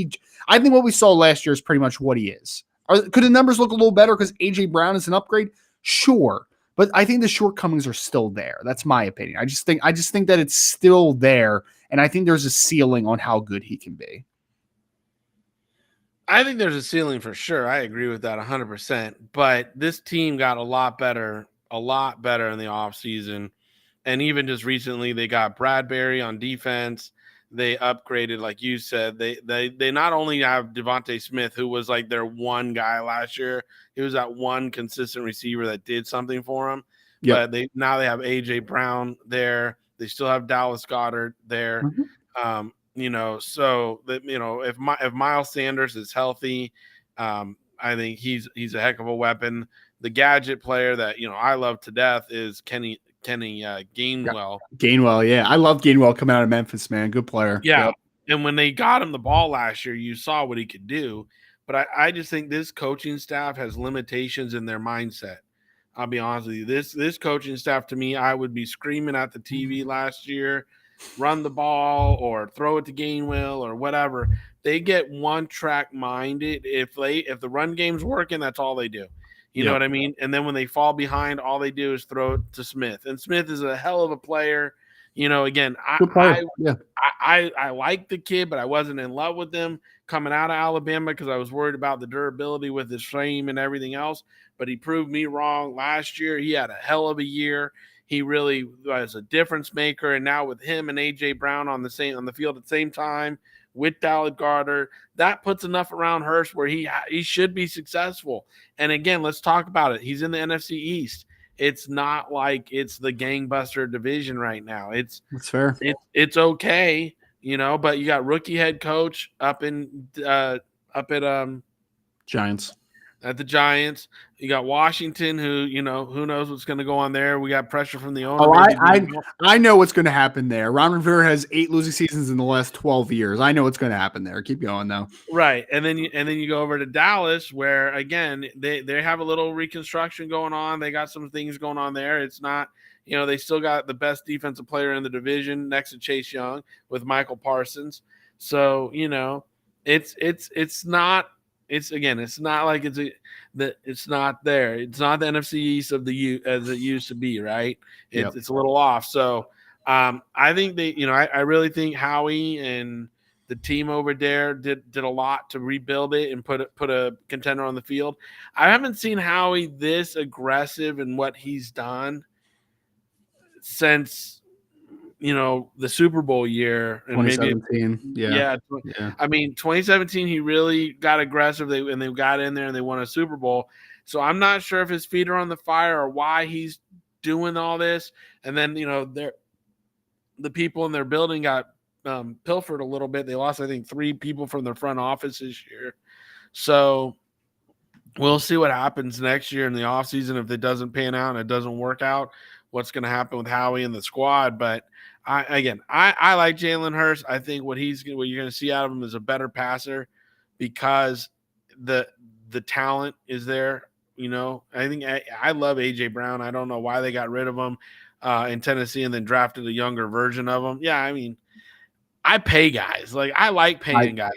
what we saw last year is pretty much what he is. Could the numbers look a little better because A.J. Brown is an upgrade? Sure. But I think the shortcomings are still there. That's my opinion. I just think that it's still there, and I think there's a ceiling on how good he can be. I think there's a ceiling for sure. I agree with that 100%. But this team got a lot better in the offseason. And even just recently, they got Bradbury on defense. They upgraded, like you said. They not only have Devontae Smith, who was like their one guy last year. He was that one consistent receiver that did something for them. Yep. But now they have A.J. Brown there. They still have Dallas Goedert there. Mm-hmm. So that if Miles Sanders is healthy, I think he's a heck of a weapon. The gadget player that I love to death is Kenny Gainwell. Gainwell, yeah. I love Gainwell coming out of Memphis, man. Good player. Yeah. Yep. And when they got him the ball last year, you saw what he could do. But I just think this coaching staff has limitations in their mindset. I'll be honest with you. This coaching staff, to me, I would be screaming at the TV last year, run the ball or throw it to Gainwell or whatever. They get one track minded. If the run game's working, that's all they do. You know what I mean? And then when they fall behind, all they do is throw it to Smith. And Smith is a hell of a player. Again, I like the kid, but I wasn't in love with him coming out of Alabama because I was worried about the durability with his frame and everything else. But he proved me wrong last year. He had a hell of a year. He really was a difference maker. And now with him and A.J. Brown on the field at the same time, with Dallas Goedert, that puts enough around Hurst where he should be successful. And again, let's talk about it. He's in the NFC East. It's not like it's the gangbuster division right now. That's fair. It's okay, but you got rookie head coach up at Giants. At the Giants. You got Washington, who knows what's going to go on there. We got pressure from the owner. Oh, I know what's going to happen there. Ron Rivera has 8 losing seasons in the last 12 years. I know what's going to happen there. Keep going though. Right, and then you go over to Dallas, where again they have a little reconstruction going on. They got some things going on there. It's not they still got the best defensive player in the division next to Chase Young with Michael Parsons. So it's not. It's not like it's not there. It's not the NFC East as it used to be, right? It's a little off. So I think I really think Howie and the team over there did a lot to rebuild it and put a contender on the field. I haven't seen Howie this aggressive in what he's done since the Super Bowl year and 2017. Yeah. I mean, 2017 he really got aggressive. They got in there and they won a Super Bowl. So I'm not sure if his feet are on the fire or why he's doing all this. And then the people in their building got pilfered a little bit. They lost, I think, 3 people from their front office this year. So we'll see what happens next year in the offseason if it doesn't pan out and it doesn't work out. What's going to happen with Howie and the squad? But I like Jalen Hurts. I think what you're going to see out of him is a better passer because the talent is there. I think I love A.J. Brown. I don't know why they got rid of him in Tennessee and then drafted a younger version of him. Yeah, I mean, I pay guys. Like I like paying guys.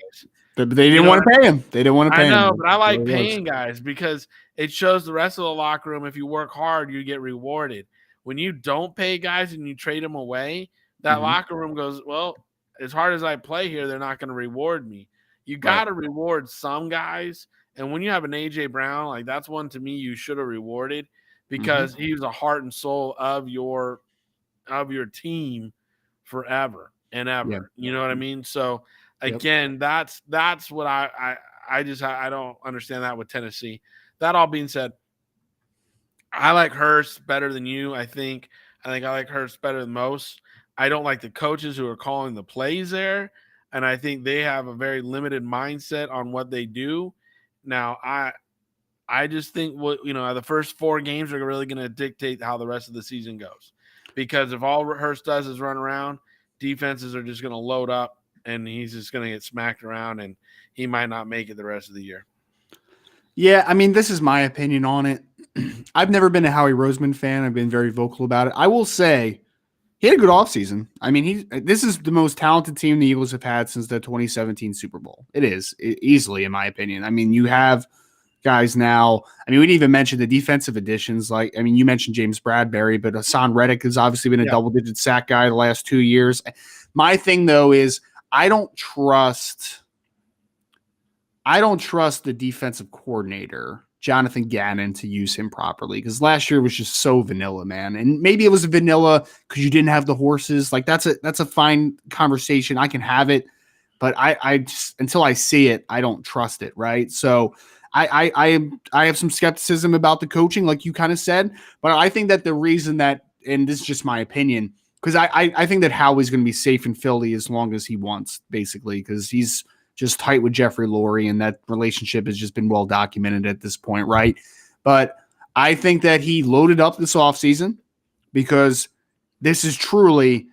But they didn't want to pay him. They didn't want to pay him. I know, but I like paying guys because it shows the rest of the locker room if you work hard, you get rewarded. When you don't pay guys and you trade them away, that locker room goes, well, as hard as I play here, they're not going to reward me. You got to reward some guys. And when you have an A.J. Brown, like that's one to me you should have rewarded because he was the heart and soul of your team forever and ever. Yeah. You know what I mean? So, again, that's what I don't understand that with Tennessee. That all being said, I like Hurst better than you, I think. I like Hurst better than most. I don't like the coaches who are calling the plays there, and I think they have a very limited mindset on what they do. Now, I just think the first 4 games are really going to dictate how the rest of the season goes. Because if all Hurst does is run around, defenses are just going to load up, and he's just going to get smacked around, and he might not make it the rest of the year. Yeah, I mean, this is my opinion on it. I've never been a Howie Roseman fan. I've been very vocal about it. I will say he had a good offseason. I mean, this is the most talented team the Eagles have had since the 2017 Super Bowl. It is easily, in my opinion. I mean, you have guys now. I mean, we didn't even mention the defensive additions. Like, I mean, you mentioned James Bradbury, but Hassan Reddick has obviously been a double-digit sack guy the last 2 years. My thing, though, is I don't trust the defensive coordinator, Jonathan Gannon, to use him properly, because last year was just so vanilla, man. And maybe it was vanilla because you didn't have the horses. Like, that's a fine conversation. I can have it, but I just, until I see it, I don't trust it, right? So I have some skepticism about the coaching, like you kind of said, but I think that the reason that, and this is just my opinion, because I think that Howie's going to be safe in Philly as long as he wants, basically, because he's just tight with Jeffrey Lurie, and that relationship has just been well documented at this point, right? But I think that he loaded up this offseason because this is truly,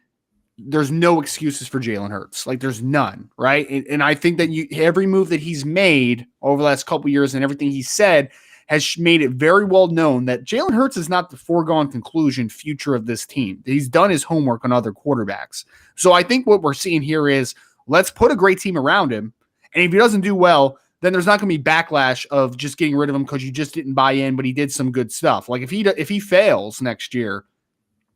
there's no excuses for Jalen Hurts. Like, there's none, right? And I think that every move that he's made over the last couple of years and everything he said has made it very well known that Jalen Hurts is not the foregone conclusion future of this team. He's done his homework on other quarterbacks. So I think what we're seeing here is, let's put a great team around him. And if he doesn't do well, then there's not going to be backlash of just getting rid of him because you just didn't buy in, but he did some good stuff. Like, if he fails next year,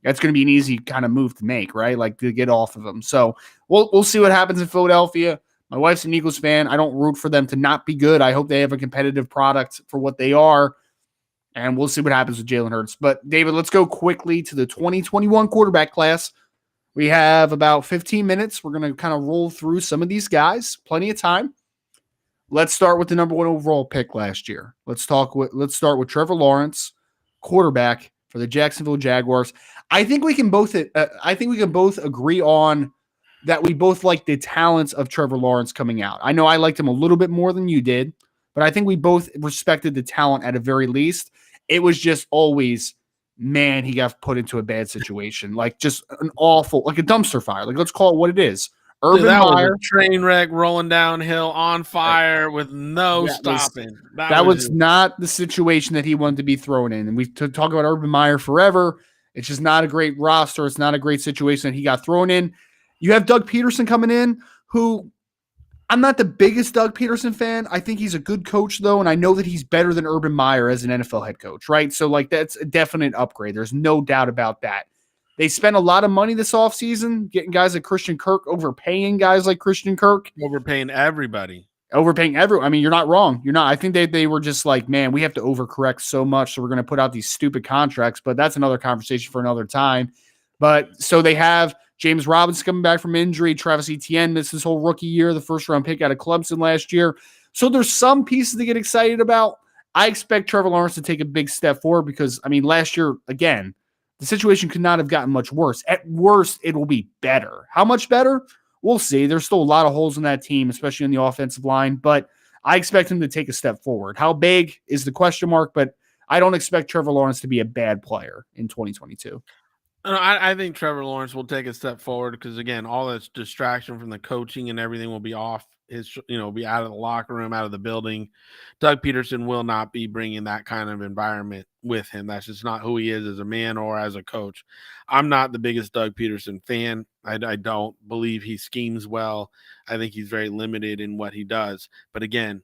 that's going to be an easy kind of move to make, right? Like, to get off of him. So we'll see what happens in Philadelphia. My wife's an Eagles fan. I don't root for them to not be good. I hope they have a competitive product for what they are. And we'll see what happens with Jalen Hurts. But, David, let's go quickly to the 2021 quarterback class. We have about 15 minutes. We're going to kind of roll through some of these guys. Plenty of time. Let's start with the number 1 overall pick last year. Let's start with Trevor Lawrence, quarterback for the Jacksonville Jaguars. I think we can both agree on that we both like the talents of Trevor Lawrence coming out. I know I liked him a little bit more than you did, but I think we both respected the talent at the very least. It was just always, man, he got put into a bad situation. Like, just an awful, like a dumpster fire. Like, let's call it what it is. Urban Meyer, was a train wreck rolling downhill on fire with no stopping. That was not the situation that he wanted to be thrown in. And we talk about Urban Meyer forever. It's just not a great roster. It's not a great situation that he got thrown in. You have Doug Peterson coming in, who, I'm not the biggest Doug Peterson fan. I think he's a good coach, though, and I know that he's better than Urban Meyer as an NFL head coach, right? So, like, that's a definite upgrade. There's no doubt about that. They spent a lot of money this offseason getting guys like Christian Kirk, overpaying guys like Christian Kirk. Overpaying everybody. I mean, you're not wrong. You're not. I think they were just like, man, we have to overcorrect so much, so we're going to put out these stupid contracts, but that's another conversation for another time. But so they have James Robinson coming back from injury. Travis Etienne missed his whole rookie year, the first-round pick out of Clemson last year. So there's some pieces to get excited about. I expect Trevor Lawrence to take a big step forward because, I mean, last year, again, the situation could not have gotten much worse. At worst, it will be better. How much better? We'll see. There's still a lot of holes in that team, especially in the offensive line, but I expect him to take a step forward. How big is the question mark, but I don't expect Trevor Lawrence to be a bad player in 2022. I think Trevor Lawrence will take a step forward because, again, all this distraction from the coaching and everything will be off his, be out of the locker room, out of the building. Doug Peterson will not be bringing that kind of environment with him. That's just not who he is as a man or as a coach. I'm not the biggest Doug Peterson fan. I don't believe he schemes well. I think he's very limited in what he does. But again,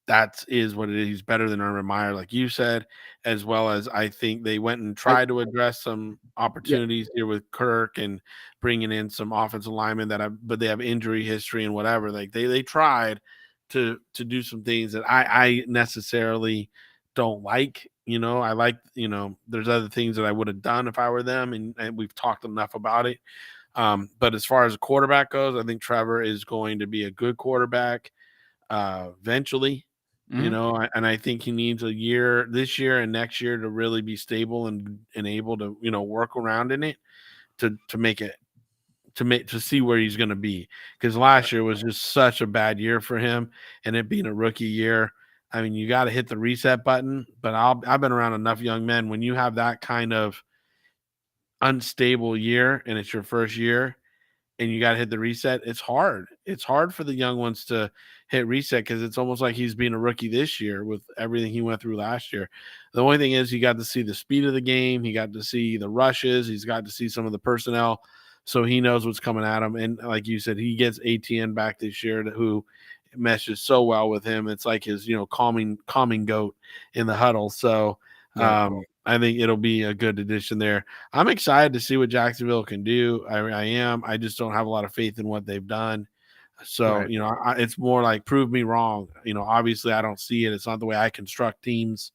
that is what it is. He's better than Urban Meyer, like you said, as well as I think they went and tried to address some opportunities here with Kirk and bringing in some offensive linemen but they have injury history and whatever. Like they tried to do some things that I necessarily don't like. I like, there's other things that I would have done if I were them, and we've talked enough about it. But as far as a quarterback goes, I think Trevor is going to be a good quarterback eventually. And I think he needs a year this year and next year to really be stable and able to, work around in it to make it to see where he's going to be. Because last year was just such a bad year for him, and it being a rookie year. I mean, you got to hit the reset button, but I've been around enough young men. When you have that kind of unstable year and it's your first year and you got to hit the reset, it's hard. It's hard for the young ones to hit reset because it's almost like he's being a rookie this year with everything he went through last year. The only thing is he got to see the speed of the game. He got to see the rushes. He's got to see some of the personnel. So he knows what's coming at him. And like you said, he gets ATN back this year, who meshes so well with him. It's like his, calming goat in the huddle. So I think it'll be a good addition there. I'm excited to see what Jacksonville can do. I am. I just don't have a lot of faith in what they've done. So, it's more like prove me wrong. Obviously I don't see it. It's not the way I construct teams.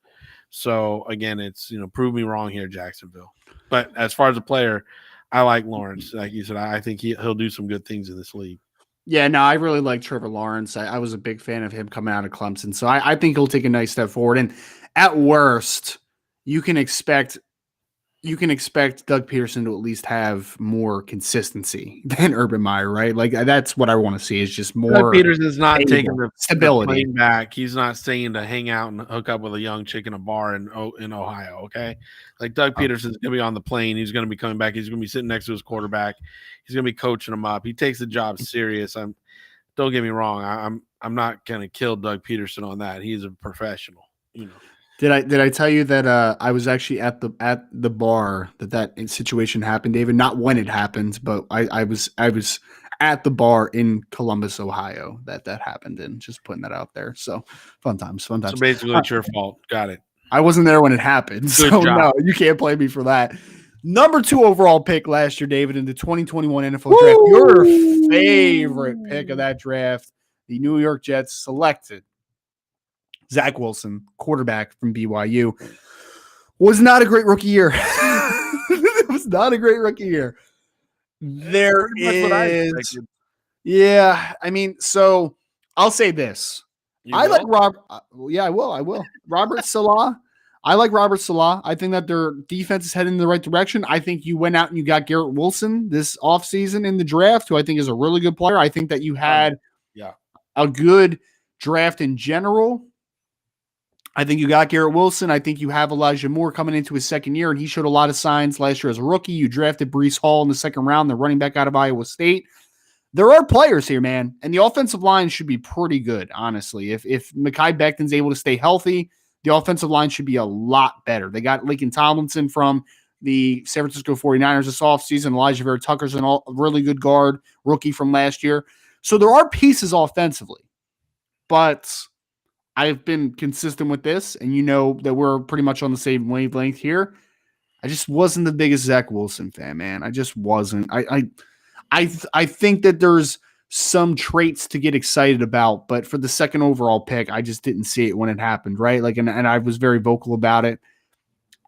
So again, it's, prove me wrong here, Jacksonville. But as far as a player, I like Lawrence. Like you said, I think he'll do some good things in this league. Yeah, no, I really like Trevor Lawrence. I was a big fan of him coming out of Clemson. So I think he'll take a nice step forward. And at worst, you can expect Doug Peterson to at least have more consistency than Urban Meyer, right? Like that's what I want to see is just more. Doug Peterson's not taking the stability plane back. He's not staying to hang out and hook up with a young chick in a bar in Ohio. Okay, like Doug Peterson's going to be on the plane. He's going to be coming back. He's going to be sitting next to his quarterback. He's going to be coaching him up. He takes the job serious. Don't get me wrong. I'm not going to kill Doug Peterson on that. He's a professional. Did I tell you that I was actually at the bar that situation happened, David? Not when it happened, but I was at the bar in Columbus, Ohio that happened, and just putting that out there. So fun times. So basically, it's your fault. Got it. I wasn't there when it happened, Good so job. No, you can't blame me for that. Number 2 overall pick last year, David, in the 2021 NFL draft. Your favorite pick of that draft, the New York Jets selected Zach Wilson, quarterback from BYU. Was not a great rookie year. It was not a great rookie year. There is, yeah. I mean, so I'll say this. Like Rob. Yeah, I will. Robert Salah. I like Robert Salah. I think that their defense is heading in the right direction. I think you went out and you got Garrett Wilson this offseason in the draft, who I think is a really good player. I think that you had a good draft in general. I think you got Garrett Wilson. I think you have Elijah Moore coming into his second year, and he showed a lot of signs last year as a rookie. You drafted Breece Hall in the second round, the running back out of Iowa State. There are players here, man, and the offensive line should be pretty good, honestly. If Mekhi Becton's able to stay healthy, the offensive line should be a lot better. They got Laken Tomlinson from the San Francisco 49ers this offseason. Elijah Vera Tucker's a really good guard, rookie from last year. So there are pieces offensively, but I've been consistent with this, and you know that we're pretty much on the same wavelength here. I just wasn't the biggest Zach Wilson fan, man. I just wasn't. I think that there's some traits to get excited about, but for the second overall pick, I just didn't see it when it happened, right? Like, and I was very vocal about it.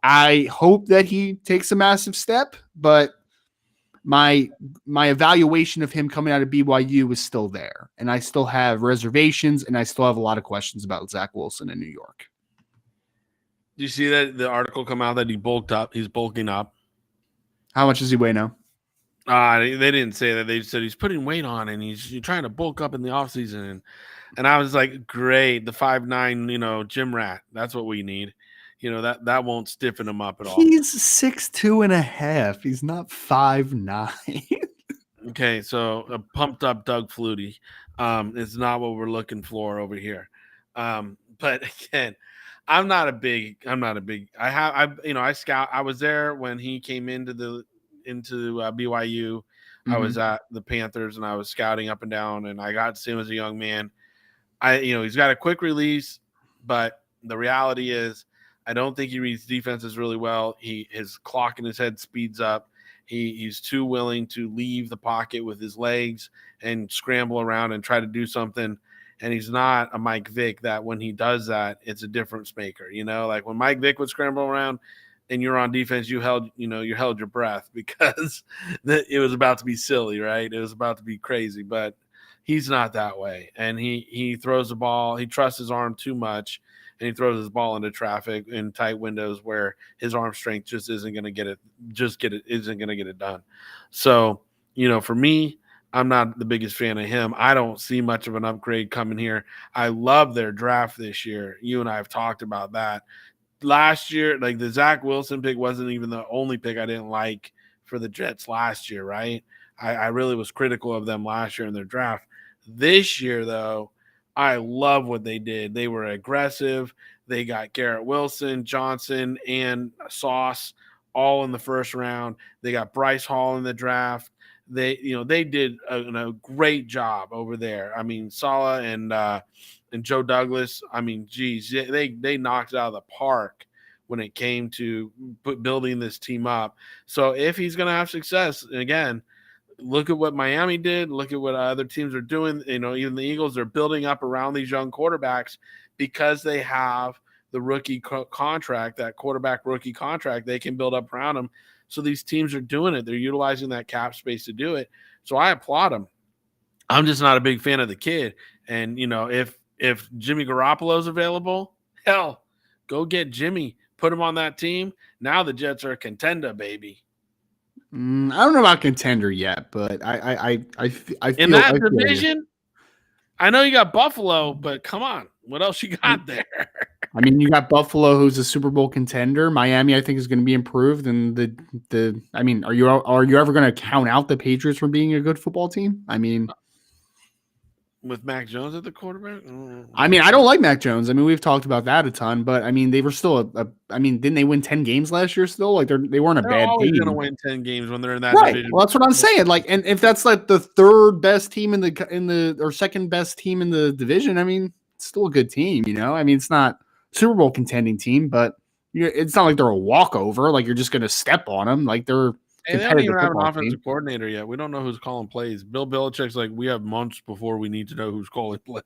I hope that he takes a massive step, but my evaluation of him coming out of BYU is still there, and I still have reservations, and I still have a lot of questions about Zach Wilson in New York. Do you see that the article come out that he bulked up? He's bulking up. How much does he weigh now? They didn't say that. They said he's putting weight on and he's trying to bulk up in the offseason. And I was like, great, the 5'9", gym rat. That's what we need. That won't stiffen him up at all. He's 6'2.5". He's not 5'9". Okay, so a pumped up Doug Flutie is not what we're looking for over here. But again, I scout. I was there when he came into BYU. Mm-hmm. I was at the Panthers and I was scouting up and down, and I got to see him as a young man. He's got a quick release, but the reality is I don't think he reads defenses really well. His clock in his head speeds up. He's too willing to leave the pocket with his legs and scramble around and try to do something. And he's not a Mike Vick that when he does that, it's a difference maker. Like when Mike Vick would scramble around and you're on defense, you held your breath because it was about to be silly, right? It was about to be crazy, but he's not that way. And he throws the ball. He trusts his arm too much, and he throws his ball into traffic in tight windows where his arm strength just isn't going to get it done. So, for me, I'm not the biggest fan of him. I don't see much of an upgrade coming here. I love their draft this year. You and I have talked about that. Last year, like the Zach Wilson pick wasn't even the only pick I didn't like for the Jets last year, right? I really was critical of them last year in their draft. This year, though, I love what they did. They were aggressive. They got Garrett Wilson, Johnson, and Sauce all in the first round. They got Bryce Hall in the draft. they did a great job over there. I mean, Saleh and Joe Douglas. I mean, geez, they knocked it out of the park when it came to building this team up. So if he's going to have success, again, look at what Miami did. Look at what other teams are doing. Even the Eagles, they're building up around these young quarterbacks because they have the rookie contract, that quarterback rookie contract. They can build up around them. So these teams are doing it. They're utilizing that cap space to do it. So I applaud them. I'm just not a big fan of the kid. And, if Jimmy Garoppolo's available, hell, go get Jimmy. Put him on that team. Now the Jets are a contender, baby. I don't know about contender yet, but I feel in that division. I know you got Buffalo, but come on, what else you got there? I mean, you got Buffalo, who's a Super Bowl contender. Miami, I think, is going to be improved. And I mean, are you ever going to count out the Patriots from being a good football team? I mean, with Mac Jones at the quarterback. I mean, I don't like Mac Jones. I mean, we've talked about that a ton, but I mean, they were still I mean, didn't they win 10 games last year? Still, like they weren't a bad team. They're always going to win 10 games when they're in that right. division. Well, that's what I'm saying. Like, and if that's like the third best team in the or second best team in the division, I mean, it's still a good team. I mean, it's not Super Bowl contending team, but it's not like they're a walkover. Like you're just going to step on them. Like they're. And they don't even have an offensive coordinator yet. We don't know who's calling plays. Bill Belichick's like, we have months before we need to know who's calling plays.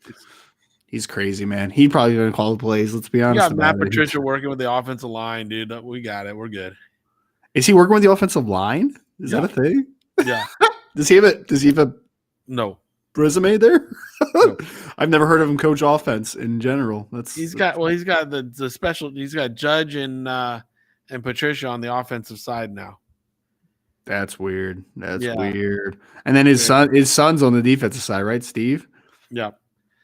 He's crazy, man. He probably going to call the plays. Let's be honest. We got Matt Patricia working with the offensive line, dude. We got it. We're good. Is he working with the offensive line? Is that a thing? Yeah. Does he have a no resume there? No. I've never heard of him coach offense in general. He's got the special. He's got Judge and Patricia on the offensive side now. That's weird. That's weird. And then his son's on the defensive side, right, Steve? Yeah.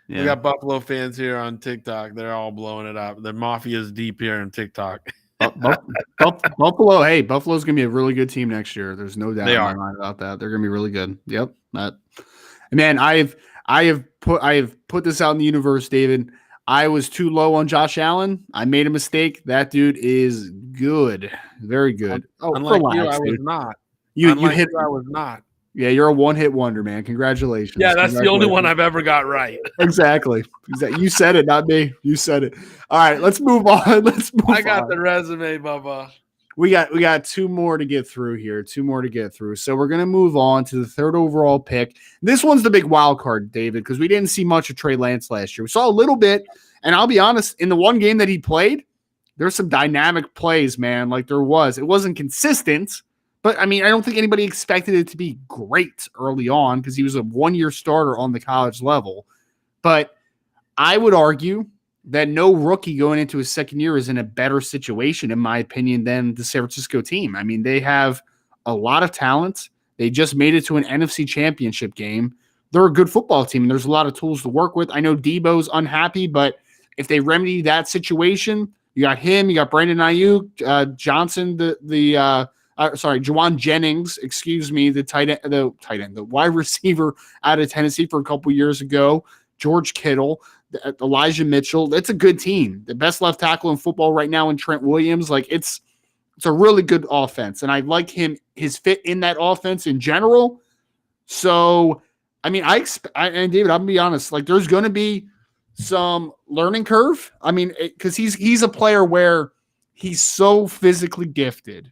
We got Buffalo fans here on TikTok. They're all blowing it up. The mafia's deep here on TikTok. Buffalo. Hey, Buffalo's gonna be a really good team next year. There's no doubt in my are. mind about that. They're gonna be really good. Yep. Man, I have put this out in the universe, David. I was too low on Josh Allen. I made a mistake. That dude is good, very good. Unlike you, I was not. You hit. I was not. Yeah, you're a one-hit wonder, man. Congratulations. Yeah, that's the only one I've ever got right. Exactly. You said it, not me. You said it. All right, let's move on. I got the resume, Bubba. We got two more to get through here. So we're gonna move on to the third overall pick. This one's the big wild card, David, because we didn't see much of Trey Lance last year. We saw a little bit, and I'll be honest, in the one game that he played, there's some dynamic plays, man. Like there was. It wasn't consistent. But, I mean, I don't think anybody expected it to be great early on because he was a one-year starter on the college level. But I would argue that no rookie going into his second year is in a better situation, in my opinion, than the San Francisco team. I mean, they have a lot of talent. They just made it to an NFC championship game. They're a good football team, and there's a lot of tools to work with. I know Debo's unhappy, but if they remedy that situation, you got him, you got Brandon Ayuk, Johnson, Juwan Jennings, the wide receiver out of Tennessee for a couple years ago, George Kittle, Elijah Mitchell. That's a good team. The best left tackle in football right now in Trent Williams. Like it's a really good offense. And I like his fit in that offense in general. So, I mean, and David, I'm gonna be honest, like there's going to be some learning curve. I mean, because he's a player where he's so physically gifted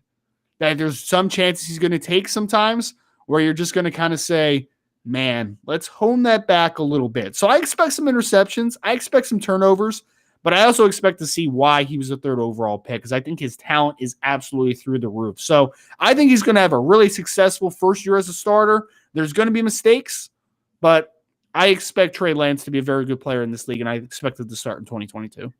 that there's some chances he's going to take sometimes where you're just going to kind of say, man, let's hone that back a little bit. So I expect some interceptions. I expect some turnovers, but I also expect to see why he was the third overall pick because I think his talent is absolutely through the roof. So I think he's going to have a really successful first year as a starter. There's going to be mistakes, but I expect Trey Lance to be a very good player in this league, and I expect it to start in 2022.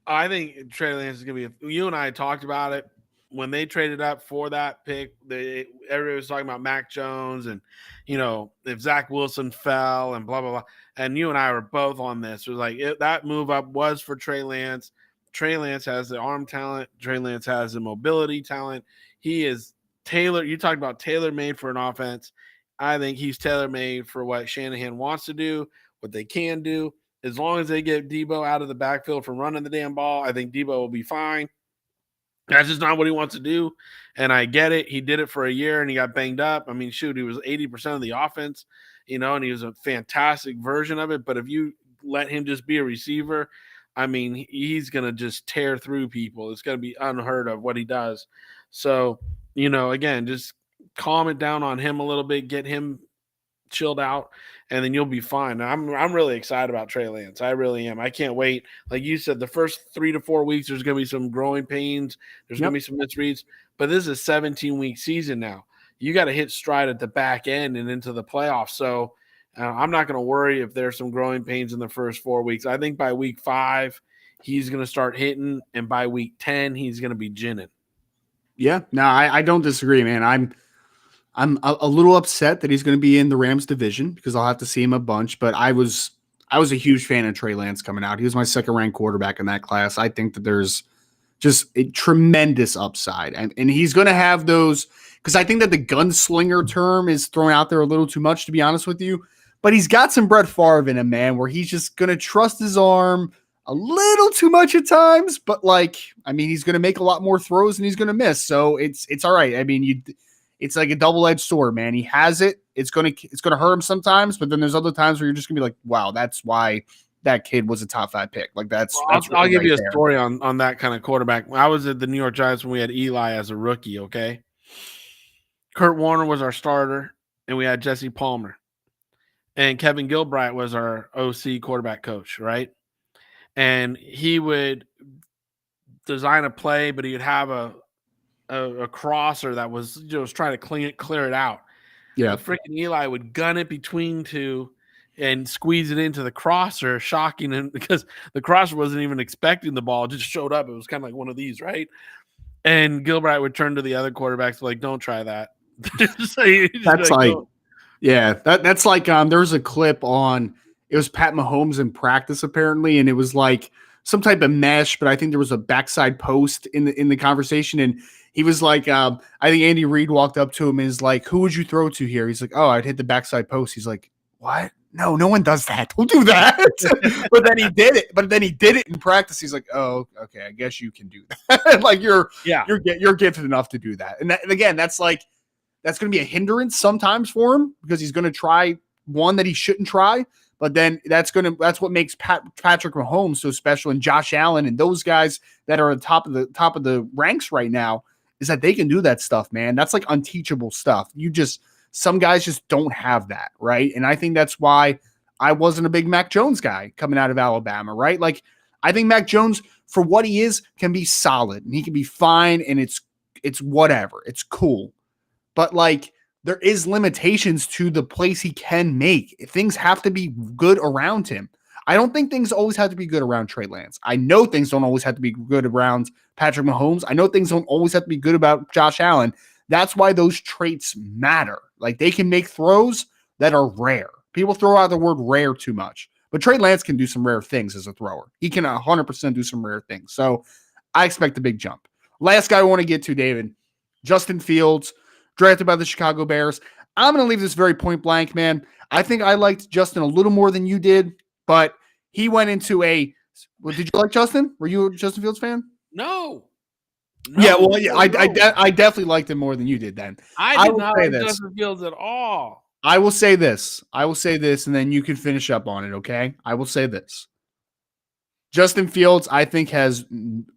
I think Trey Lance is going to be you and I talked about it. When they traded up for that pick, everybody was talking about Mac Jones and, if Zach Wilson fell and blah, blah, blah. And you and I were both on this. It was like that move up was for Trey Lance. Trey Lance has the arm talent. Trey Lance has the mobility talent. He is tailored. You talked about tailor-made for an offense. I think he's tailor-made for what Shanahan wants to do, what they can do. As long as they get Debo out of the backfield from running the damn ball, I think Debo will be fine. That's just not what he wants to do. And I get it. He did it for a year and he got banged up. I mean, shoot, he was 80% of the offense, and he was a fantastic version of it. But if you let him just be a receiver, I mean, he's going to just tear through people. It's going to be unheard of what he does. So, again, just calm it down on him a little bit, get him chilled out, and then you'll be fine. I'm really excited about Trey Lance. I really am. I can't wait. Like you said, the first 3 to 4 weeks, there's going to be some growing pains. There's going to be some misreads, but this is a 17-week season now. You got to hit stride at the back end and into the playoffs. So I'm not going to worry if there's some growing pains in the first 4 weeks. I think by week 5, he's going to start hitting, and by week 10, he's going to be ginning. Yeah, no, I don't disagree, man. I'm a little upset that he's going to be in the Rams division because I'll have to see him a bunch. But I was a huge fan of Trey Lance coming out. He was my second-ranked quarterback in that class. I think that there's just a tremendous upside, and he's going to have those because I think that the gunslinger term is thrown out there a little too much, to be honest with you. But he's got some Brett Favre in him, man, where he's just going to trust his arm a little too much at times. But he's going to make a lot more throws and he's going to miss. So it's all right. I mean, it's like a double-edged sword, man. He has it. It's gonna hurt him sometimes, but then there's other times where you're just gonna be like, wow, that's why that kid was a top 5 pick. Like I'll give you a story on that kind of quarterback. I was at the New York Giants when we had Eli as a rookie. Okay, Kurt Warner was our starter, and we had Jesse Palmer, and Kevin Gilbride was our OC quarterback coach, right? And he would design a play, but he'd have a crosser that was trying to clear it out. Yeah, freaking Eli would gun it between two and squeeze it into the crosser, shocking him because the crosser wasn't even expecting the ball; it just showed up. It was kind of like one of these, right? And Gilbride would turn to the other quarterbacks like, "Don't try that." That's that's like there was a clip on. It was Pat Mahomes in practice apparently, and it was like some type of mesh, but I think there was a backside post in the conversation, and he was like, I think Andy Reid walked up to him and is like, who would you throw to here? He's like, oh, I'd hit the backside post. He's like, what? No one does that. Don't do that. But then he did it in practice. He's like, oh, okay, I guess you can do that. Like you're gifted enough to do that. And again, that's going to be a hindrance sometimes for him because he's going to try one that he shouldn't try. But then that's what makes Patrick Mahomes so special, and Josh Allen and those guys that are at the top of the ranks right now is that they can do that stuff, man. That's like unteachable stuff. Some guys just don't have that, right? And I think that's why I wasn't a big Mac Jones guy coming out of Alabama, right? Like I think Mac Jones, for what he is, can be solid and he can be fine, and it's whatever. It's cool. But there is limitations to the place he can make. Things have to be good around him. I don't think things always have to be good around Trey Lance. I know things don't always have to be good around Patrick Mahomes. I know things don't always have to be good about Josh Allen. That's why those traits matter. Like they can make throws that are rare. People throw out the word rare too much. But Trey Lance can do some rare things as a thrower. He can 100% do some rare things. So I expect a big jump. Last guy I want to get to, David, Justin Fields, drafted by the Chicago Bears. I'm going to leave this very point blank, man. I think I liked Justin a little more than you did, but he went into did you like Justin? Were you a Justin Fields fan? No. Yeah, well, yeah, I definitely liked him more than you did then. I did not like Justin Fields at all. I will say this, and then you can finish up on it, okay? I will say this. Justin Fields, I think, has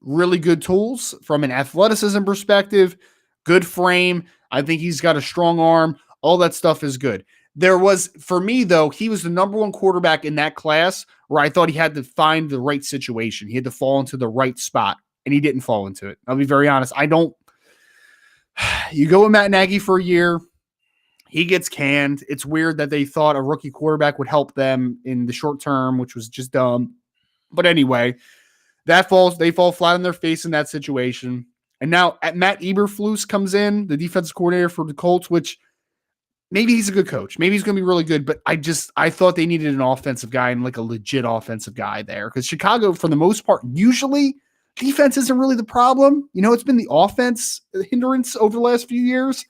really good tools from an athleticism perspective, good frame. I think he's got a strong arm. All that stuff is good. For me, though, he was the number one quarterback in that class where I thought he had to find the right situation. He had to fall into the right spot, and he didn't fall into it. I'll be very honest. You go with Matt Nagy for a year, he gets canned. It's weird that they thought a rookie quarterback would help them in the short term, which was just dumb. But anyway, they fall flat on their face in that situation. And now Matt Eberflus comes in, the defensive coordinator for the Colts, which maybe he's a good coach. Maybe he's going to be really good, but I thought they needed an offensive guy and like a legit offensive guy there because Chicago, for the most part, usually defense isn't really the problem. It's been the offense hindrance over the last few years,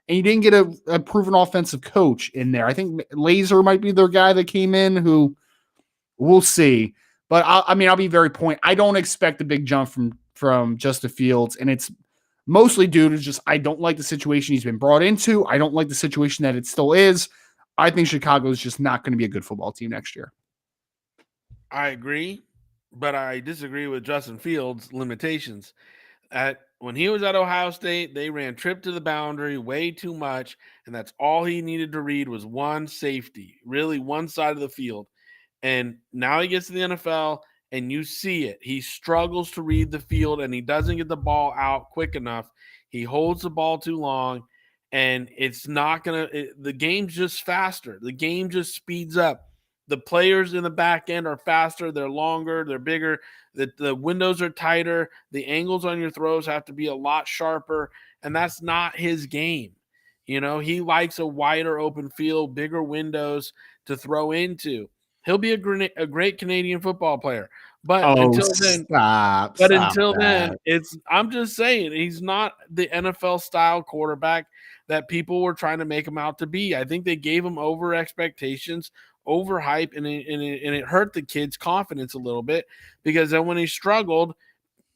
and you didn't get a proven offensive coach in there. I think Laser might be their guy that came in who we'll see. But I'll be very point. I don't expect a big jump from from Justin Fields, and it's mostly due to just I don't like the situation he's been brought into. I don't like the situation that it still is. I think Chicago is just not going to be a good football team next year. I agree, but I disagree with Justin Fields' limitations. When he was at Ohio State, they ran trip to the boundary way too much, and that's all he needed to read was one safety, really one side of the field. And now he gets to the NFL, and you see it. He struggles to read the field, and he doesn't get the ball out quick enough. He holds the ball too long, and it's not going to – the game's just faster. The game just speeds up. The players in the back end are faster. They're longer. They're bigger. The windows are tighter. The angles on your throws have to be a lot sharper, and that's not his game. You know, he likes a wider open field, bigger windows to throw into. He'll be a great Canadian football player. But until then, I'm just saying he's not the NFL style quarterback that people were trying to make him out to be. I think they gave him over expectations, over hype, and it hurt the kid's confidence a little bit, because then when he struggled,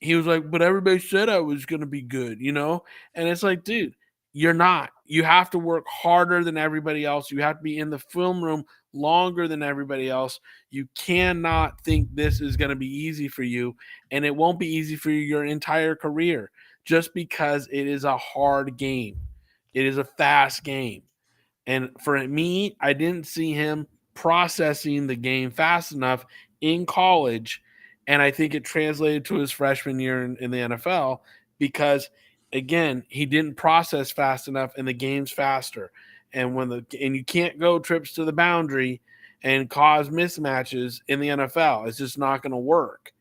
he was like, but everybody said I was going to be good, you know? And it's like, dude, you're not. You have to work harder than everybody else. You have to be in the film room longer than everybody else. You cannot think this is going to be easy for you, and it won't be easy for you your entire career just because it is a hard game. It is a fast game. And for me, I didn't see him processing the game fast enough in college, and I think it translated to his freshman year in the NFL because, again, he didn't process fast enough, and the game's faster. And you can't go trips to the boundary and cause mismatches in the NFL. It's just not going to work.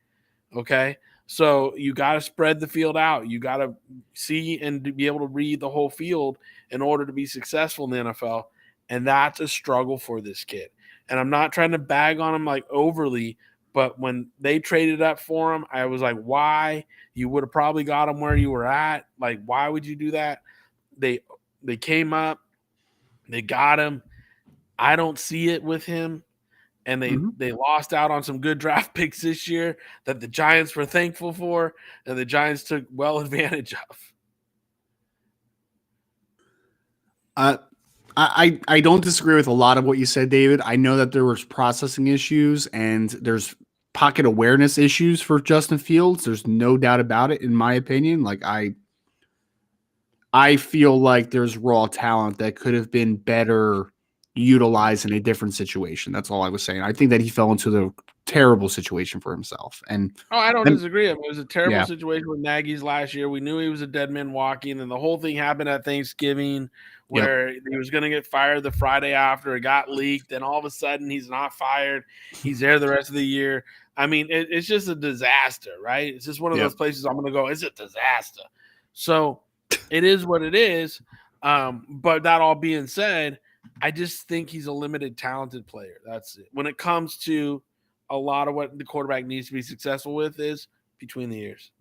Okay? So you got to spread the field out. You got to see and be able to read the whole field in order to be successful in the NFL. And that's a struggle for this kid. And I'm not trying to bag on him like overly, but when they traded up for him, I was like, why? You would have probably got him where you were at. Like, why would you do that? They came up, they got him. I don't see it with him. And they lost out on some good draft picks this year that the Giants were thankful for, and the Giants took well advantage of. I don't disagree with a lot of what you said, David. I know that there was processing issues and there's pocket awareness issues for Justin Fields. There's no doubt about it, in my opinion. Like I feel like there's raw talent that could have been better utilized in a different situation. That's all I was saying. I think that he fell into the terrible situation for himself. And I don't disagree. It was a terrible situation with Nagy's last year. We knew he was a dead man walking, and the whole thing happened at Thanksgiving where he was going to get fired the Friday after. It got leaked, and all of a sudden he's not fired. He's there the rest of the year. I mean, it's just a disaster, right? It's just one of those places I'm going to go, it's a disaster. So it is what it is. But that all being said, I just think he's a limited, talented player. That's it. When it comes to a lot of what the quarterback needs to be successful with is between the ears.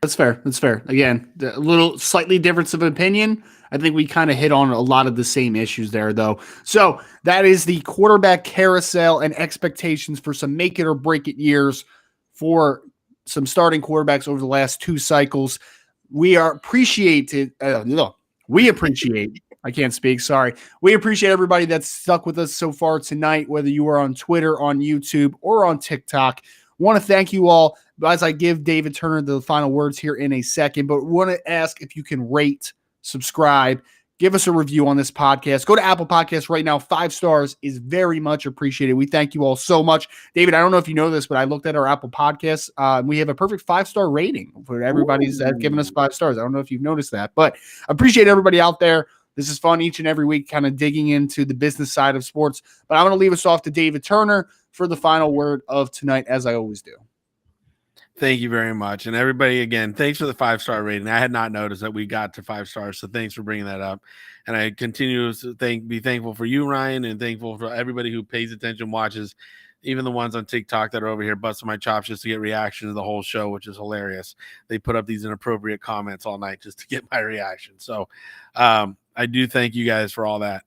That's fair. That's fair. Again, a little slightly difference of opinion. I think we kind of hit on a lot of the same issues there, though. So that is the quarterback carousel and expectations for some make it or break it years for some starting quarterbacks over the last two cycles. We appreciate. I can't speak. Sorry. We appreciate everybody that's stuck with us so far tonight, whether you are on Twitter, on YouTube, or on TikTok. Want to thank you all as I give David Turner the final words here in a second, but want to ask if you can rate, subscribe, give us a review on this podcast. Go to Apple Podcasts right now. 5 stars is very much appreciated. We thank you all so much. David, I don't know if you know this, but I looked at our Apple Podcasts. We have a perfect 5-star rating for everybody's given us 5 stars. I don't know if you've noticed that, but appreciate everybody out there. This is fun each and every week, kind of digging into the business side of sports. But I'm going to leave us off to David Turner for the final word of tonight, as I always do. Thank you very much. And everybody, again, thanks for the 5-star rating. I had not noticed that we got to 5 stars, so thanks for bringing that up. And I continue to be thankful for you, Ryan, and thankful for everybody who pays attention, watches, even the ones on TikTok that are over here busting my chops just to get reaction to the whole show, which is hilarious. They put up these inappropriate comments all night just to get my reaction. So I do thank you guys for all that.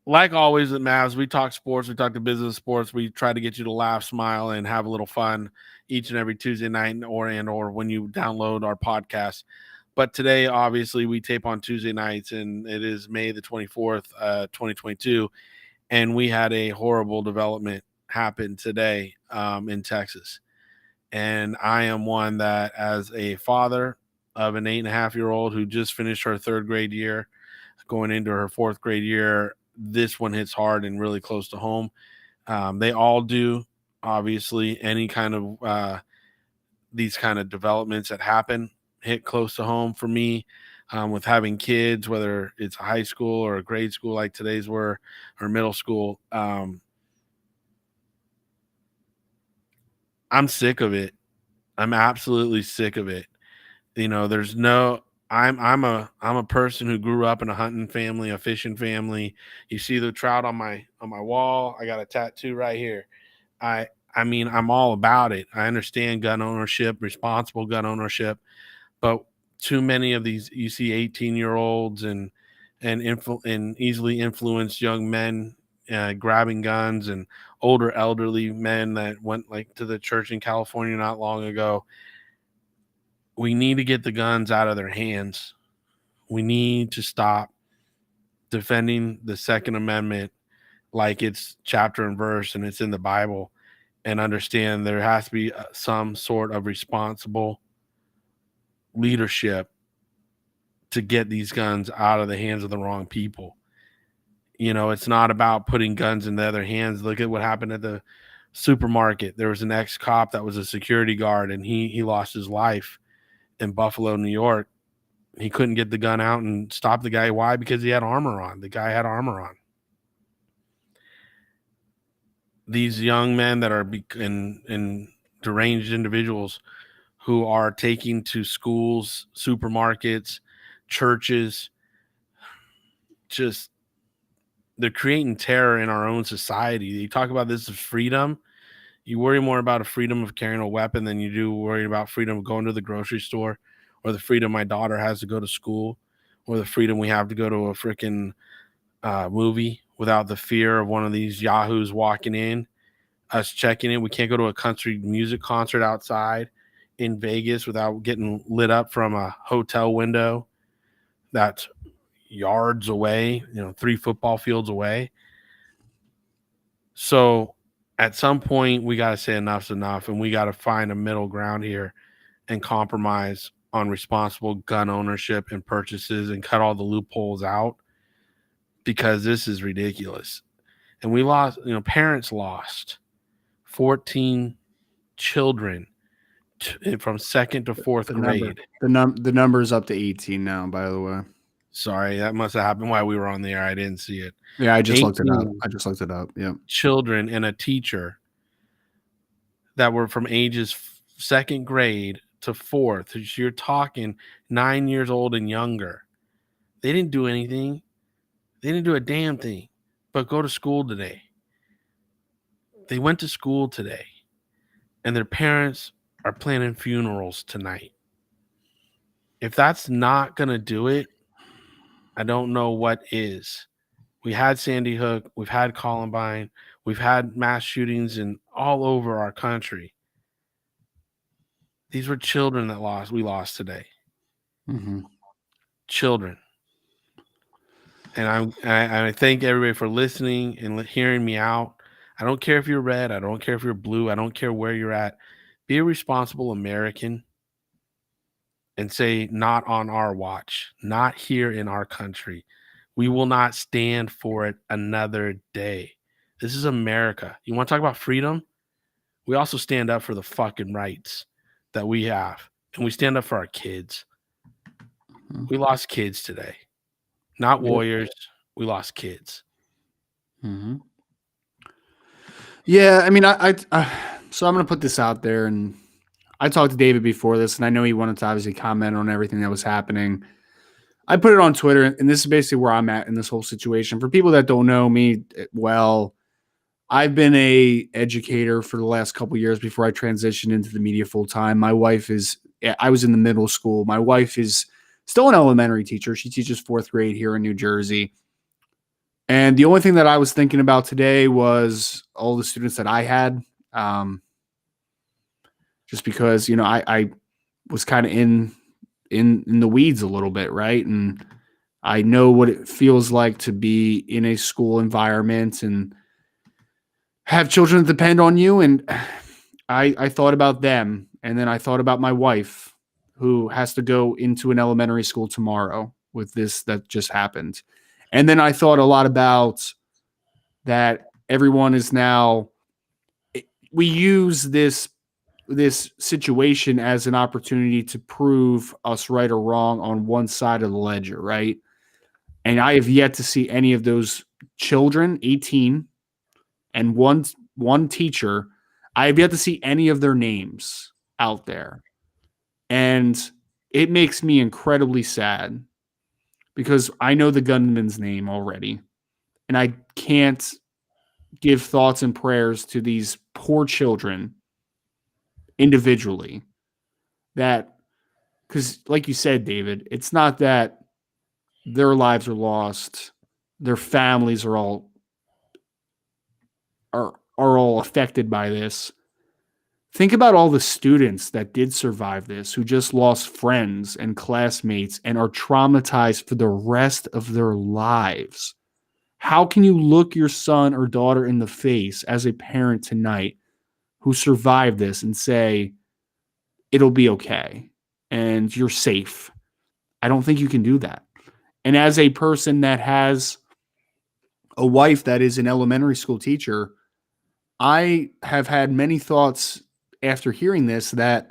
Like always at Mavs, we talk sports, we talk the business of sports. We try to get you to laugh, smile, and have a little fun, each and every Tuesday night or when you download our podcast. But today, obviously, we tape on Tuesday nights, and it is May the 24th, 2022. And we had a horrible development happen today in Texas. And I am one that, as a father of an 8.5-year-old who just finished her 3rd grade year, going into her 4th grade year, this one hits hard and really close to home. They all do, obviously. Any kind of these kind of developments that happen hit close to home for me. With having kids, whether it's a high school or a grade school like today's were, or middle school. I'm sick of it. I'm absolutely sick of it. There's no. I'm a person who grew up in a hunting family, a fishing family. You see the trout on my wall. I got a tattoo right here. I mean, I'm all about it. I understand gun ownership, responsible gun ownership, but too many of these, you see 18-year-olds and easily influenced young men grabbing guns, and older elderly men that went like to the church in California not long ago. We need to get the guns out of their hands. We need to stop defending the Second Amendment like it's chapter and verse and it's in the Bible, and understand there has to be some sort of responsible leadership to get these guns out of the hands of the wrong people. It's not about putting guns in the other hands. Look at what happened at the supermarket. There was an ex-cop that was a security guard, and he lost his life in Buffalo, New York. He couldn't get the gun out and stop the guy. Why? Because he had armor on. The guy had armor on. These young men that are in deranged individuals who are taking to schools, supermarkets, churches, just they're creating terror in our own society. You talk about this as freedom. You worry more about a freedom of carrying a weapon than you do worrying about freedom of going to the grocery store, or the freedom my daughter has to go to school, or the freedom we have to go to a freaking movie without the fear of one of these yahoos walking in, us checking in. We can't go to a country music concert outside in Vegas without getting lit up from a hotel window that's yards away, 3 football fields away. So at some point we got to say enough's enough, and we got to find a middle ground here and compromise on responsible gun ownership and purchases and cut all the loopholes out, because this is ridiculous. And we lost, parents lost 14 children from 2nd to 4th grade. The number is up to 18 now, by the way. Sorry, that must have happened while we were on the air. I didn't see it. Yeah, I just looked it up. Yeah. Children and a teacher that were from ages 2nd grade to 4th. So you're talking 9 years old and younger. They didn't do anything. They didn't do a damn thing but go to school today. They went to school today, and their parents are planning funerals tonight. If that's not going to do it, I don't know what is. We had Sandy Hook. We've had Columbine. We've had mass shootings all over our country. These were children that we lost today. Mm-hmm. Children. And I thank everybody for listening and hearing me out. I don't care if you're red. I don't care if you're blue. I don't care where you're at. Be a responsible American and say, not on our watch, not here in our country. We will not stand for it another day. This is America. You want to talk about freedom? We also stand up for the fucking rights that we have. And we stand up for our kids. We lost kids today. Not warriors. We lost kids. Mm-hmm. Yeah, I mean, so I'm going to put this out there, and I talked to David before this, and I know he wanted to obviously comment on everything that was happening. I put it on Twitter, and this is basically where I'm at in this whole situation. For people that don't know me well, I've been a educator for the last couple of years before I transitioned into the media full time. I was in the middle school. My wife is still an elementary teacher. She teaches 4th grade here in New Jersey. And the only thing that I was thinking about today was all the students that I had. just because, I was kind of in the weeds a little bit, right? And I know what it feels like to be in a school environment and have children that depend on you. And I thought about them, and then I thought about my wife, who has to go into an elementary school tomorrow with this that just happened. And then I thought a lot about that everyone is now, we use this situation as an opportunity to prove us right or wrong on one side of the ledger, right? And I have yet to see any of those children, 18, and one teacher. I have yet to see any of their names out there. And it makes me incredibly sad because I know the gunman's name already. And I can't give thoughts and prayers to these poor children individually. That, because like you said, David, it's not that their lives are lost, their families are all affected by this. Think about all the students that did survive this, who just lost friends and classmates and are traumatized for the rest of their lives. How can you look your son or daughter in the face as a parent tonight who survived this and say, it'll be okay and you're safe? I don't think you can do that. And as a person that has a wife that is an elementary school teacher, I have had many thoughts after hearing this that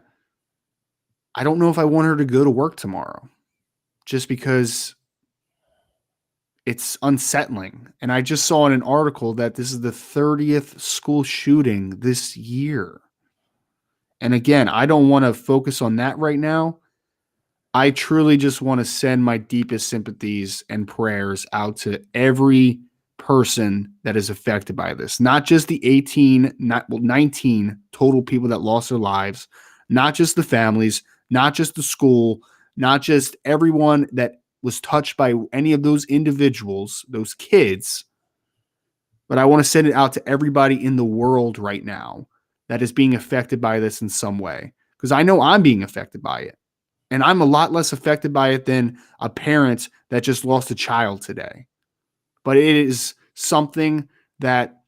I don't know if I want her to go to work tomorrow, just because it's unsettling. And I just saw in an article that this is the 30th school shooting this year. And again, I don't want to focus on that right now. I truly just want to send my deepest sympathies and prayers out to every person that is affected by this. Not just the 19 total people that lost their lives, not just the families, not just the school, not just everyone that was touched by any of those individuals, those kids. But I want to send it out to everybody in the world right now that is being affected by this in some way. Because I know I'm being affected by it. And I'm a lot less affected by it than a parent that just lost a child today. But it is something that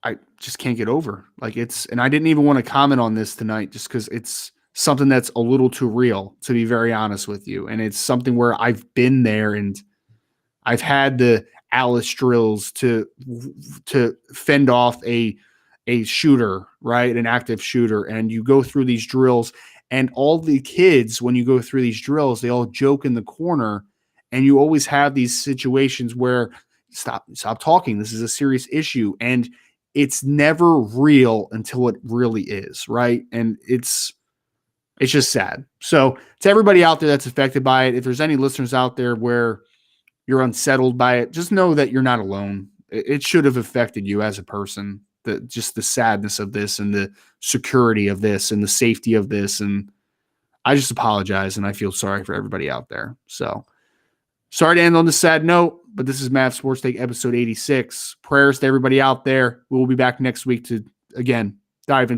I just can't get over. And I didn't even want to comment on this tonight just because it's something that's a little too real, to be very honest with you. And it's something where I've been there and I've had the Alice drills to fend off a shooter, right? An active shooter. And you go through these drills, and all the kids, when you go through these drills, they all joke in the corner. And you always have these situations where stop talking. This is a serious issue. And it's never real until it really is, right? And it's just sad. So to everybody out there that's affected by it, if there's any listeners out there where you're unsettled by it, just know that you're not alone. It should have affected you as a person. Just the sadness of this and the security of this and the safety of this. And I just apologize, and I feel sorry for everybody out there. So sorry to end on this sad note, but this is Mav Sports Take episode 86. Prayers to everybody out there. We will be back next week to, again, dive into